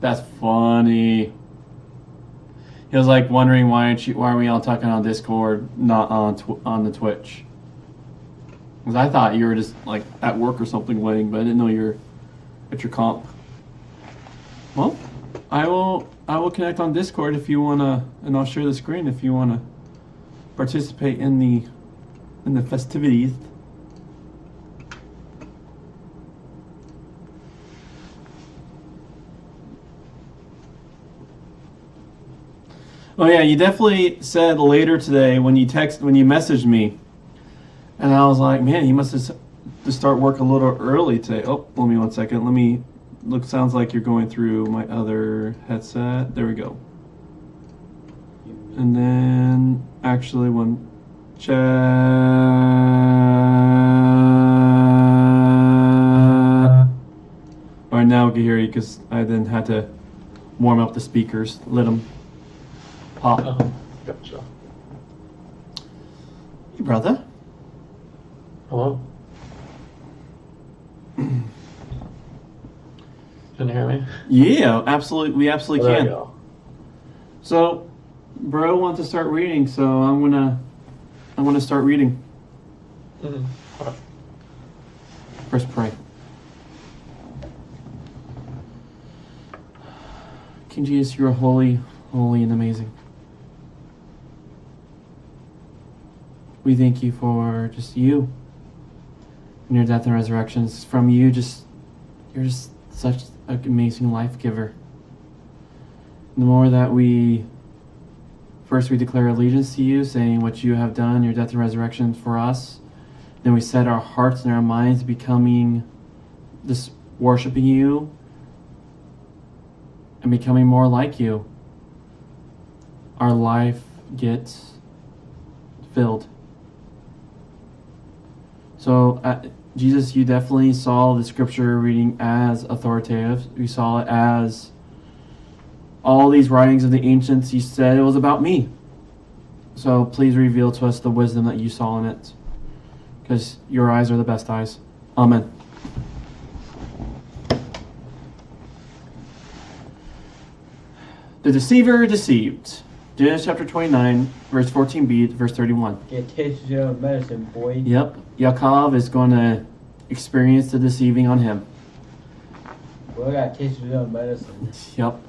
That's funny. He was like wondering why are we all talking on Discord, not on the Twitch? Because I thought you were just like at work or something waiting, but I didn't know you're at your comp. Well, I will connect on Discord if you wanna, and I'll share the screen if you wanna participate in the festivities. Oh yeah, you definitely said later today when you messaged me, and I was like, man, you must have to start work a little early today. Oh, let me 1 second. Let me look. Sounds like you're going through my other headset. There we go. And then actually one chat. All right, now we can hear you because I then had to warm up the speakers, let them pop. Oh, gotcha. Hey, brother. Hello? Can you hear me? Yeah, absolutely. We absolutely There can. we go. So, bro wants to start reading, so I'm gonna start reading. Mm-hmm. Okay. First, pray. King Jesus, you are holy, holy, and amazing. We thank you for just you and your death and resurrections. From you, you're just such an amazing life giver. The more that we declare allegiance to you, saying what you have done, your death and resurrection for us. Then we set our hearts and our minds becoming just worshiping you and becoming more like you. Our life gets filled. So, Jesus, you definitely saw the scripture reading as authoritative. You saw it as all these writings of the ancients. You said it was about me. So please reveal to us the wisdom that you saw in it, because your eyes are the best eyes. Amen. The deceiver deceived. Genesis chapter 29, verse 14b to verse 31. Get tasted your own medicine, boy. Yep, Yaakov is going to experience the deceiving on him. Boy, I got tasted your own medicine. Yep.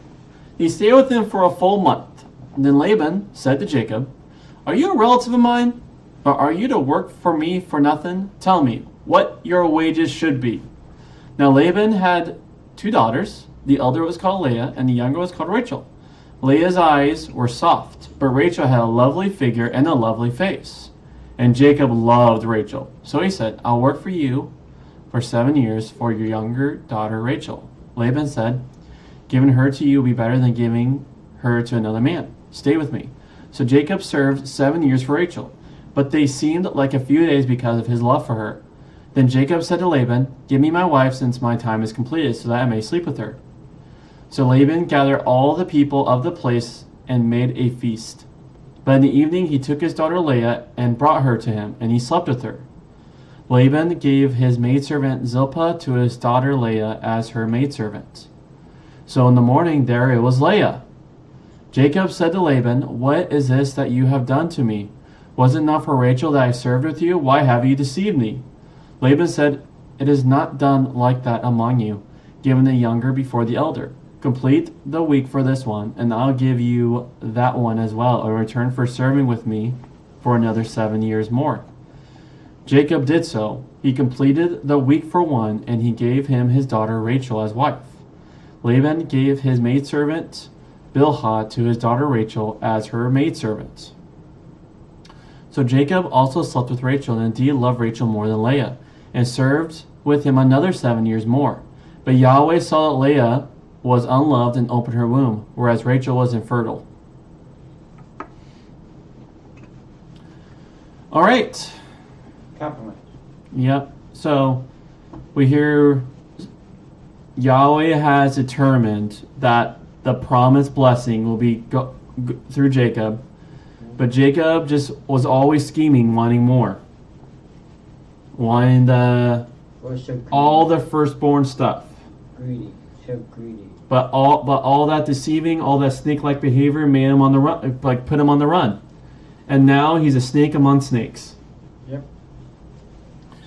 He stayed with him for a full month. And then Laban said to Jacob, "Are you a relative of mine? Or are you to work for me for nothing? Tell me what your wages should be." Now Laban had 2 daughters. The elder was called Leah, and the younger was called Rachel. Leah's eyes were soft, but Rachel had a lovely figure and a lovely face. And Jacob loved Rachel. So he said, "I'll work for you for 7 years for your younger daughter Rachel." Laban said, "Giving her to you will be better than giving her to another man. Stay with me." So Jacob served 7 years for Rachel, but they seemed like a few days because of his love for her. Then Jacob said to Laban, "Give me my wife since my time is completed, so that I may sleep with her." So Laban gathered all the people of the place and made a feast. But in the evening he took his daughter Leah and brought her to him, and he slept with her. Laban gave his maidservant Zilpah to his daughter Leah as her maidservant. So in the morning there it was Leah. Jacob said to Laban, "What is this that you have done to me? Was it not for Rachel that I served with you? Why have you deceived me?" Laban said, "It is not done like that among you, giving the younger before the elder. Complete the week for this one, and I'll give you that one as well, in return for serving with me for another 7 years more." Jacob did so. He completed the week for one, and he gave him his daughter Rachel as wife. Laban gave his maidservant Bilhah to his daughter Rachel as her maidservant. So Jacob also slept with Rachel, and indeed loved Rachel more than Leah, and served with him another 7 years more. But Yahweh saw that Leah was unloved and opened her womb, whereas Rachel was infertile. All right. Compliment. Yep. So we hear Yahweh has determined that the promised blessing will be through Jacob, but Jacob just was always scheming, wanting more, wanting Or so greedy. all the firstborn stuff. Greedy. So greedy. But all that deceiving, all that snake-like behavior made him on the run, like put him on the run. And now he's a snake among snakes. Yep.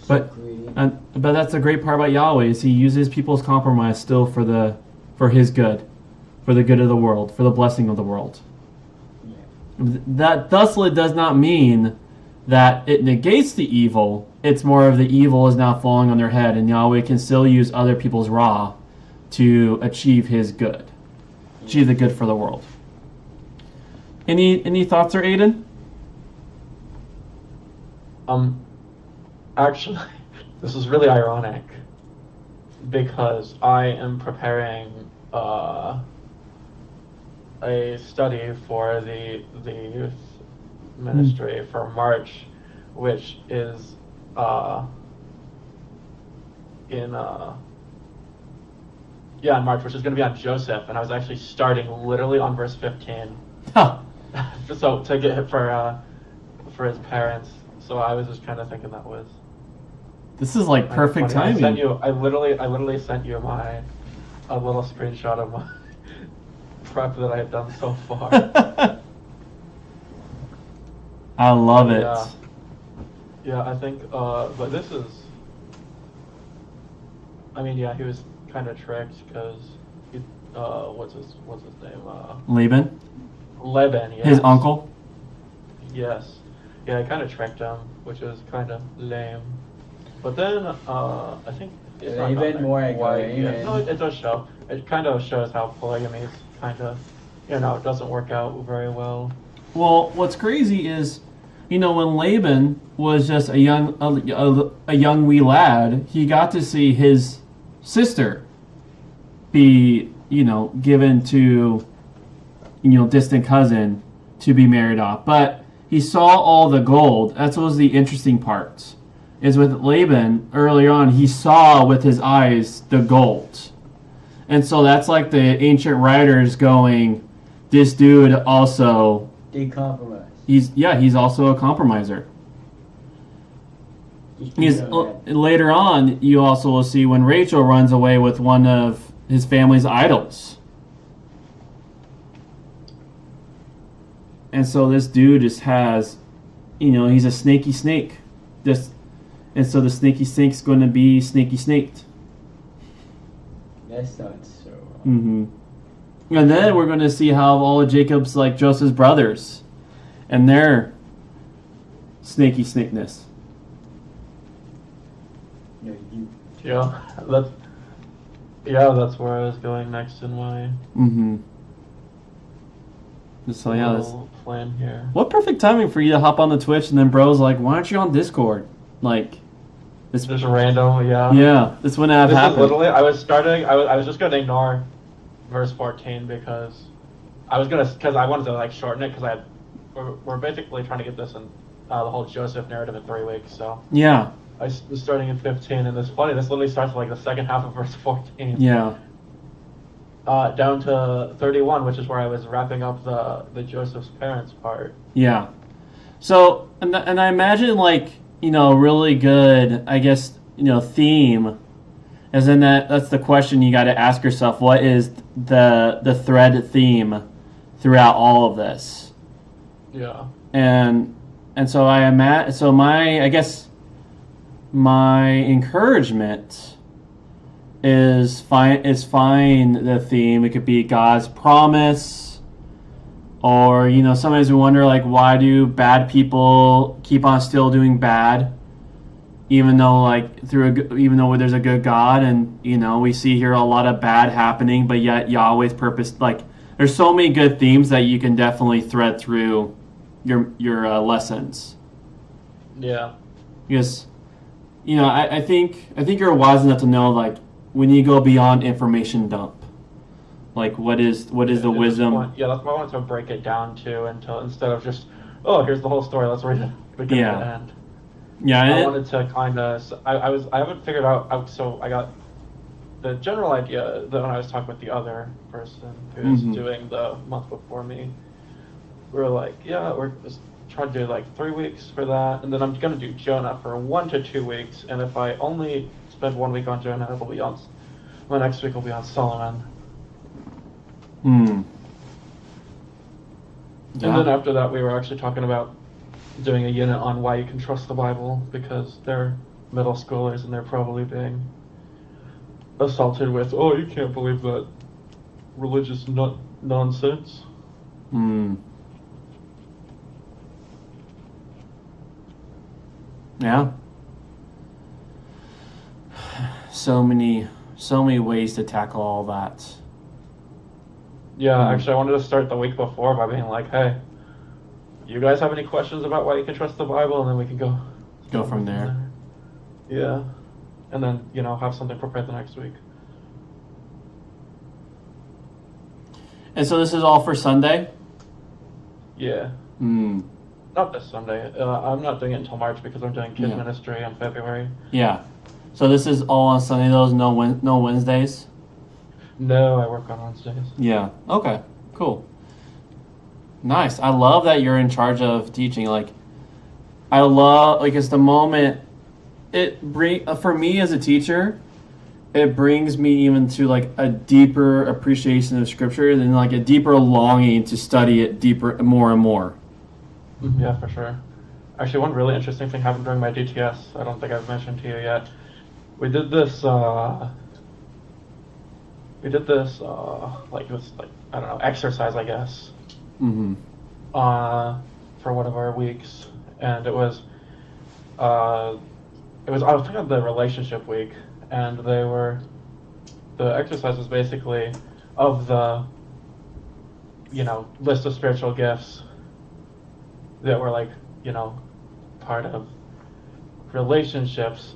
But Greedy. but that's the great part about Yahweh is he uses people's compromise still for his good, for the good of the world, for the blessing of the world. Yeah. That thusly does not mean that it negates the evil. It's more of the evil is now falling on their head, and Yahweh can still use other people's raw to achieve his good, achieve the good for the world. Any thoughts there, Aiden? Actually, this is really ironic because I am preparing a study for the youth ministry for March, which is in March, which is going to be on Joseph, and I was actually starting literally on verse 15. Huh. So to get it for his parents. So I was just kind of thinking that was. This is like perfect funny. timing. I literally sent you a little screenshot of my prep that I have done so far. I love it. Yeah, I think. But this is. I mean, yeah, he was kind of tricked because he. What's his name? Laban, Laban. Yes. his uncle. Yes. Yeah, I kind of tricked him, which is kind of lame. But then, I think it's not Laban there more like quite Laban. yet. No, it does show. It kind of shows how polygamy is kind of, it doesn't work out very well. Well, what's crazy is, when Laban was just a young wee lad, he got to see his sister be, given to, distant cousin to be married off. But he saw all the gold. That was the interesting part. Is with Laban, earlier on, he saw with his eyes the gold. And so that's like the ancient writers going, this dude also... Decompromise. He's also a compromiser. Later on, you also will see when Rachel runs away with one of his family's idols. And so this dude just has, he's a snaky snake. And so the snaky snake's going to be snaky snaked. That sounds so wrong. Mm-hmm. And then we're going to see how all of Jacob's, like Joseph's brothers, and their snaky snakeness. No, you. Yeah, that's where I was going next in my So yeah, little plan here. what perfect timing for you to hop on the Twitch, and then bro's like, why aren't you on Discord? Like, this. Just random, yeah. Yeah, this wouldn't have This is happened. literally, I was just gonna ignore verse 14 because I wanted to shorten it because we're basically trying to get this in the whole Joseph narrative in 3 weeks. So Yeah, I was starting in 15, and it's funny. This literally starts with the second half of verse 14. yeah, Down to 31, which is where I was wrapping up the Joseph's parents part. yeah. So, and I imagine really good, I guess, theme, as in that's the question you got to ask yourself. What is the thread theme throughout all of this? Yeah. And so I guess my encouragement is find the theme. It could be God's promise, or sometimes we wonder why do bad people keep on still doing bad, even though even though there's a good God, and we see here a lot of bad happening, but yet Yahweh's purpose. There's so many good themes that you can definitely thread through your lessons. Yeah. Because I think you're wise enough to know when you go beyond information dump, what is the wisdom. Yeah, that's why I wanted to break it down too, instead of just, here's the whole story, let's read it beginning to end. Yeah, I wanted to kind of. I haven't figured out. So I got the general idea that when I was talking with the other person who's doing the month before me, we were like, we're just trying to do 3 weeks for that, and then I'm gonna do Jonah for 1 to 2 weeks, and if I only spend 1 week on Jonah, it'll be on. My next week will be on Solomon. Hmm. And then after that, we were actually talking about doing a unit on why you can trust the Bible, because they're middle schoolers and they're probably being assaulted with, oh, you can't believe that religious nonsense. Hmm. Yeah. So many ways to tackle all that. Yeah, actually, I wanted to start the week before by being like, hey, you guys have any questions about why you can trust the Bible? And then we can go from there. Yeah. And then, have something prepared the next week. And so this is all for Sunday? Yeah. Hmm. Not this Sunday. I'm not doing it until March because I'm doing kids ministry in February. Yeah. So this is all on Sunday, those no Wednesdays? No, I work on Wednesdays. Yeah. Okay. Cool. Nice. I love that you're in charge of teaching. I love, it's the moment for me as a teacher, it brings me even to a deeper appreciation of scripture and a deeper longing to study it deeper, more and more. Yeah, for sure. Actually, one really interesting thing happened during my DTS. I don't think I've mentioned to you yet. We did this, I don't know, exercise, I guess. Mm-hmm. For one of our weeks. And I was thinking of the relationship week, and the exercise was basically of the, list of spiritual gifts that were part of relationships,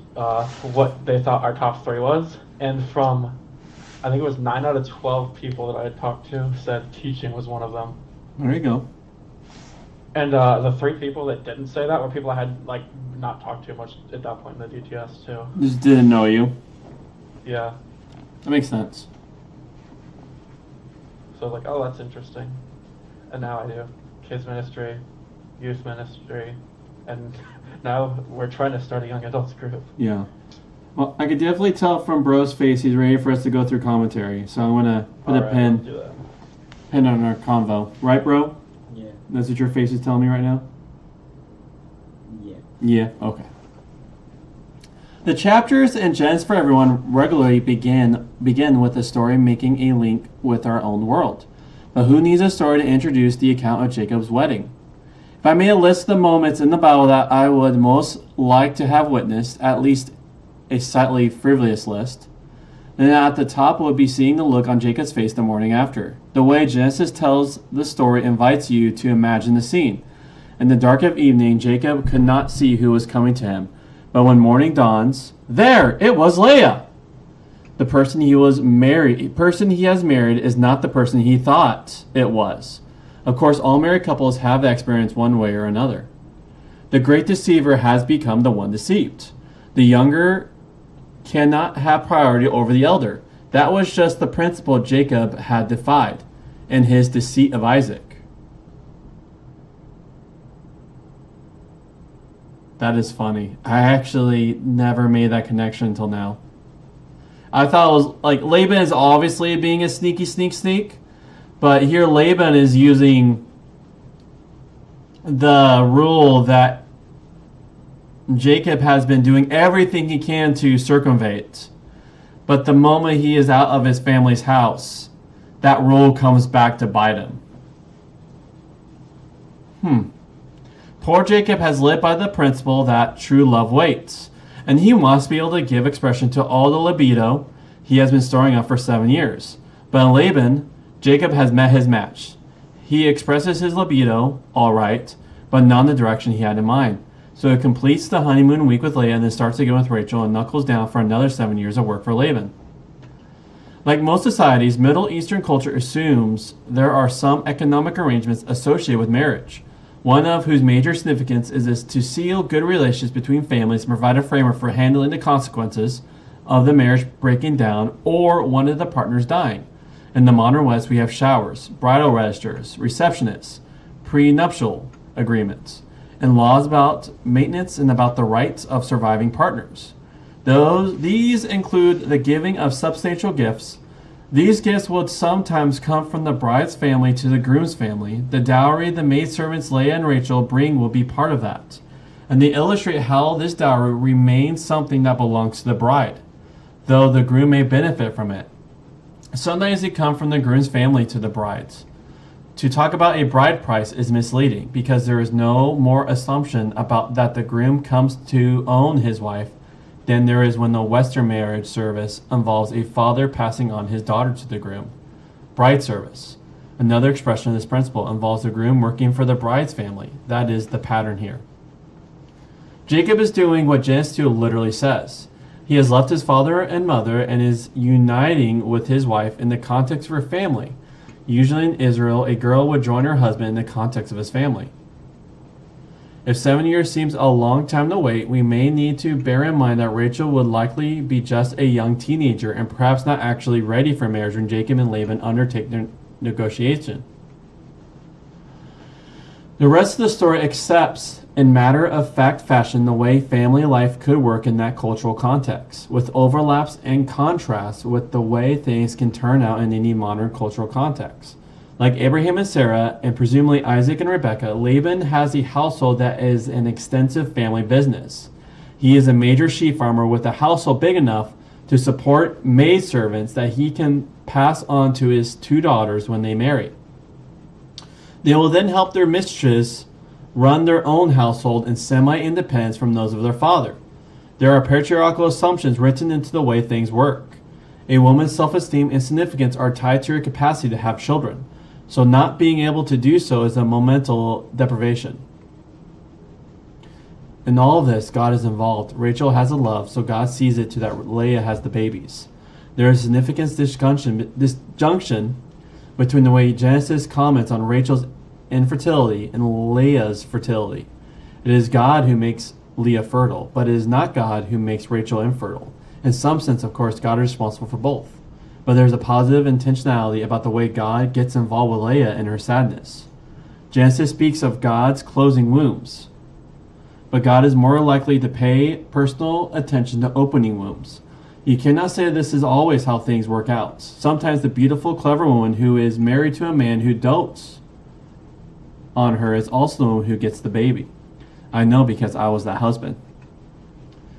what they thought our top 3 was. And from, I think it was 9 out of 12 people that I had talked to said teaching was one of them. There you go. And the 3 people that didn't say that were people I had not talked to much at that point in the DTS too. Just didn't know you. Yeah. That makes sense. So I was like, oh, that's interesting. And now I do kids ministry, youth ministry, and now we're trying to start a young adults group. Yeah. Well, I could definitely tell from Bro's face he's ready for us to go through commentary. So I'm gonna put a pin on our convo. Right, Bro? Yeah. That's what your face is telling me right now? Yeah. Yeah, okay. The chapters in Genesis for Everyone regularly begin with a story making a link with our own world. But who needs a story to introduce the account of Jacob's wedding? If I made a list of the moments in the Bible that I would most like to have witnessed, at least a slightly frivolous list, then at the top would be seeing the look on Jacob's face the morning after. The way Genesis tells the story invites you to imagine the scene. In the dark of evening, Jacob could not see who was coming to him. But when morning dawns, there, it was Leah. The person he has married is not the person he thought it was. Of course, all married couples have that experience one way or another. The great deceiver has become the one deceived. The younger cannot have priority over the elder. That was just the principle Jacob had defied in his deceit of Isaac. That is funny. I actually never made that connection until now. I thought it was Laban is obviously being a sneak, but here Laban is using the rule that Jacob has been doing everything he can to circumvent. But the moment he is out of his family's house, that rule comes back to bite him. Poor Jacob has lived by the principle that true love waits, and he must be able to give expression to all the libido he has been storing up for 7 years. But in Laban, Jacob has met his match. He expresses his libido, all right, but not in the direction he had in mind. So he completes the honeymoon week with Leah and then starts again with Rachel and knuckles down for another 7 years of work for Laban. Like most societies, Middle Eastern culture assumes there are some economic arrangements associated with marriage, one of whose major significance is to seal good relations between families and provide a framework for handling the consequences of the marriage breaking down or one of the partners dying. In the modern West, we have showers, bridal registers, receptionists, prenuptial agreements, and laws about maintenance and about the rights of surviving partners. These include the giving of substantial gifts, These gifts would sometimes come from the bride's family to the groom's family. The dowry the maidservants Leah and Rachel bring will be part of that. And they illustrate how this dowry remains something that belongs to the bride, though the groom may benefit from it. Sometimes they come from the groom's family to the bride's. To talk about a bride price is misleading because there is no more assumption about that the groom comes to own his wife than there is when the Western marriage service involves a father passing on his daughter to the groom. Bride service. Another expression of this principle involves the groom working for the bride's family. That is the pattern here. Jacob is doing what Genesis 2 literally says. He has left his father and mother and is uniting with his wife in the context of her family. Usually in Israel, a girl would join her husband in the context of his family. If 7 years seems a long time to wait, we may need to bear in mind that Rachel would likely be just a young teenager and perhaps not actually ready for marriage when Jacob and Laban undertake their negotiation. The rest of the story accepts, in matter-of-fact fashion, the way family life could work in that cultural context, with overlaps and contrasts with the way things can turn out in any modern cultural context. Like Abraham and Sarah, and presumably Isaac and Rebekah, Laban has a household that is an extensive family business. He is a major sheep farmer with a household big enough to support maidservants that he can pass on to his 2 daughters when they marry. They will then help their mistress run their own household in semi-independence from those of their father. There are patriarchal assumptions written into the way things work. A woman's self-esteem and significance are tied to her capacity to have children, so not being able to do so is a momental deprivation. In all of this, God is involved. Rachel has a love, so God sees it to that Leah has the babies. There is significant disjunction between the way Genesis comments on Rachel's infertility and Leah's fertility. It is God who makes Leah fertile, but it is not God who makes Rachel infertile. In some sense, of course, God is responsible for both. But there's a positive intentionality about the way God gets involved with Leah in her sadness. Genesis speaks of God's closing wombs, but God is more likely to pay personal attention to opening wombs. You cannot say this is always how things work out. Sometimes the beautiful, clever woman who is married to a man who dotes on her is also the one who gets the baby. I know because I was that husband.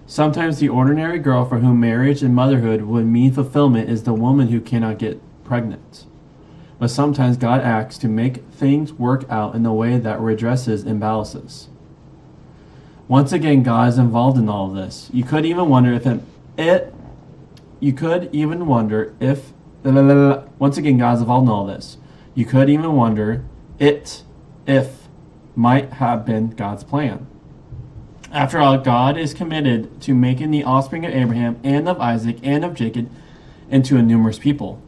Sometimes the ordinary girl for whom marriage and motherhood would mean fulfillment is the woman who cannot get pregnant. But sometimes God acts to make things work out in a way that redresses imbalances. Once again, God is involved in all of this. You could even wonder if once again, God is involved in all this. You could even wonder if might have been God's plan. After all, God is committed to making the offspring of Abraham and of Isaac and of Jacob into a numerous people.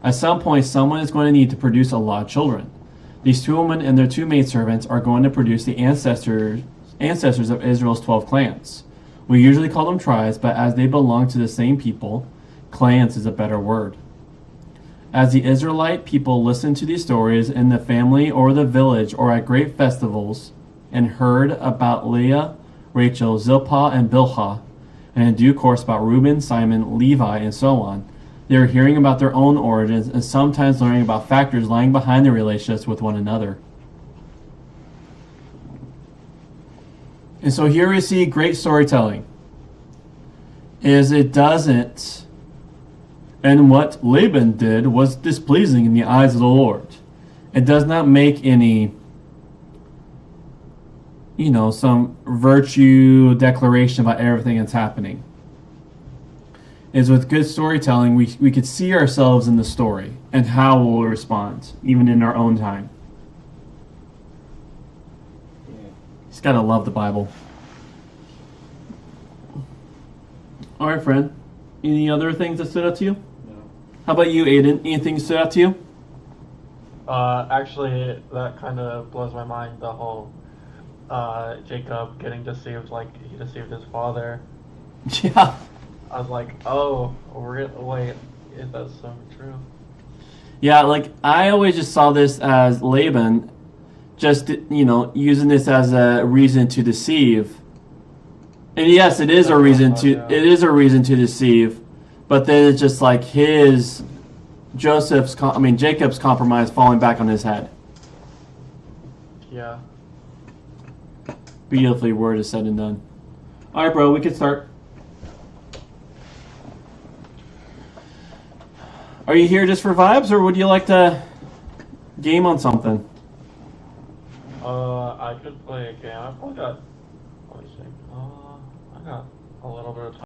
At some point, someone is going to need to produce a lot of children. These 2 women and their 2 maidservants are going to produce the ancestors of Israel's 12 clans. We usually call them tribes, but as they belong to the same people, clans is a better word. As the Israelite people listened to these stories in the family or the village or at great festivals and heard about Leah, Rachel, Zilpah, and Bilhah, and in due course about Reuben, Simon, Levi, and so on, they were hearing about their own origins and sometimes learning about factors lying behind their relationships with one another. And so here we see great storytelling. And what Laban did was displeasing in the eyes of the Lord. It does not make any, some virtue declaration about everything that's happening. It's with good storytelling, we could see ourselves in the story and how we'll respond, even in our own time. Yeah. Just gotta love the Bible. All right, friend. Any other things that stood out to you? No. How about you, Aiden? Anything stood out to you? Actually, that kind of blows my mind. The whole Jacob getting deceived, like he deceived his father. Yeah. I was like, oh, wait, is that so true? Yeah, like I always just saw this as Laban just, using this as a reason to deceive. And yes, it is a reason to deceive, but then it's just like his Jacob's compromise falling back on his head. Yeah. Beautifully word is said and done. All right, bro, we can start. Are you here just for vibes, or would you like to game on something? I could play a game. I probably got. Let me see. I got a little bit of time.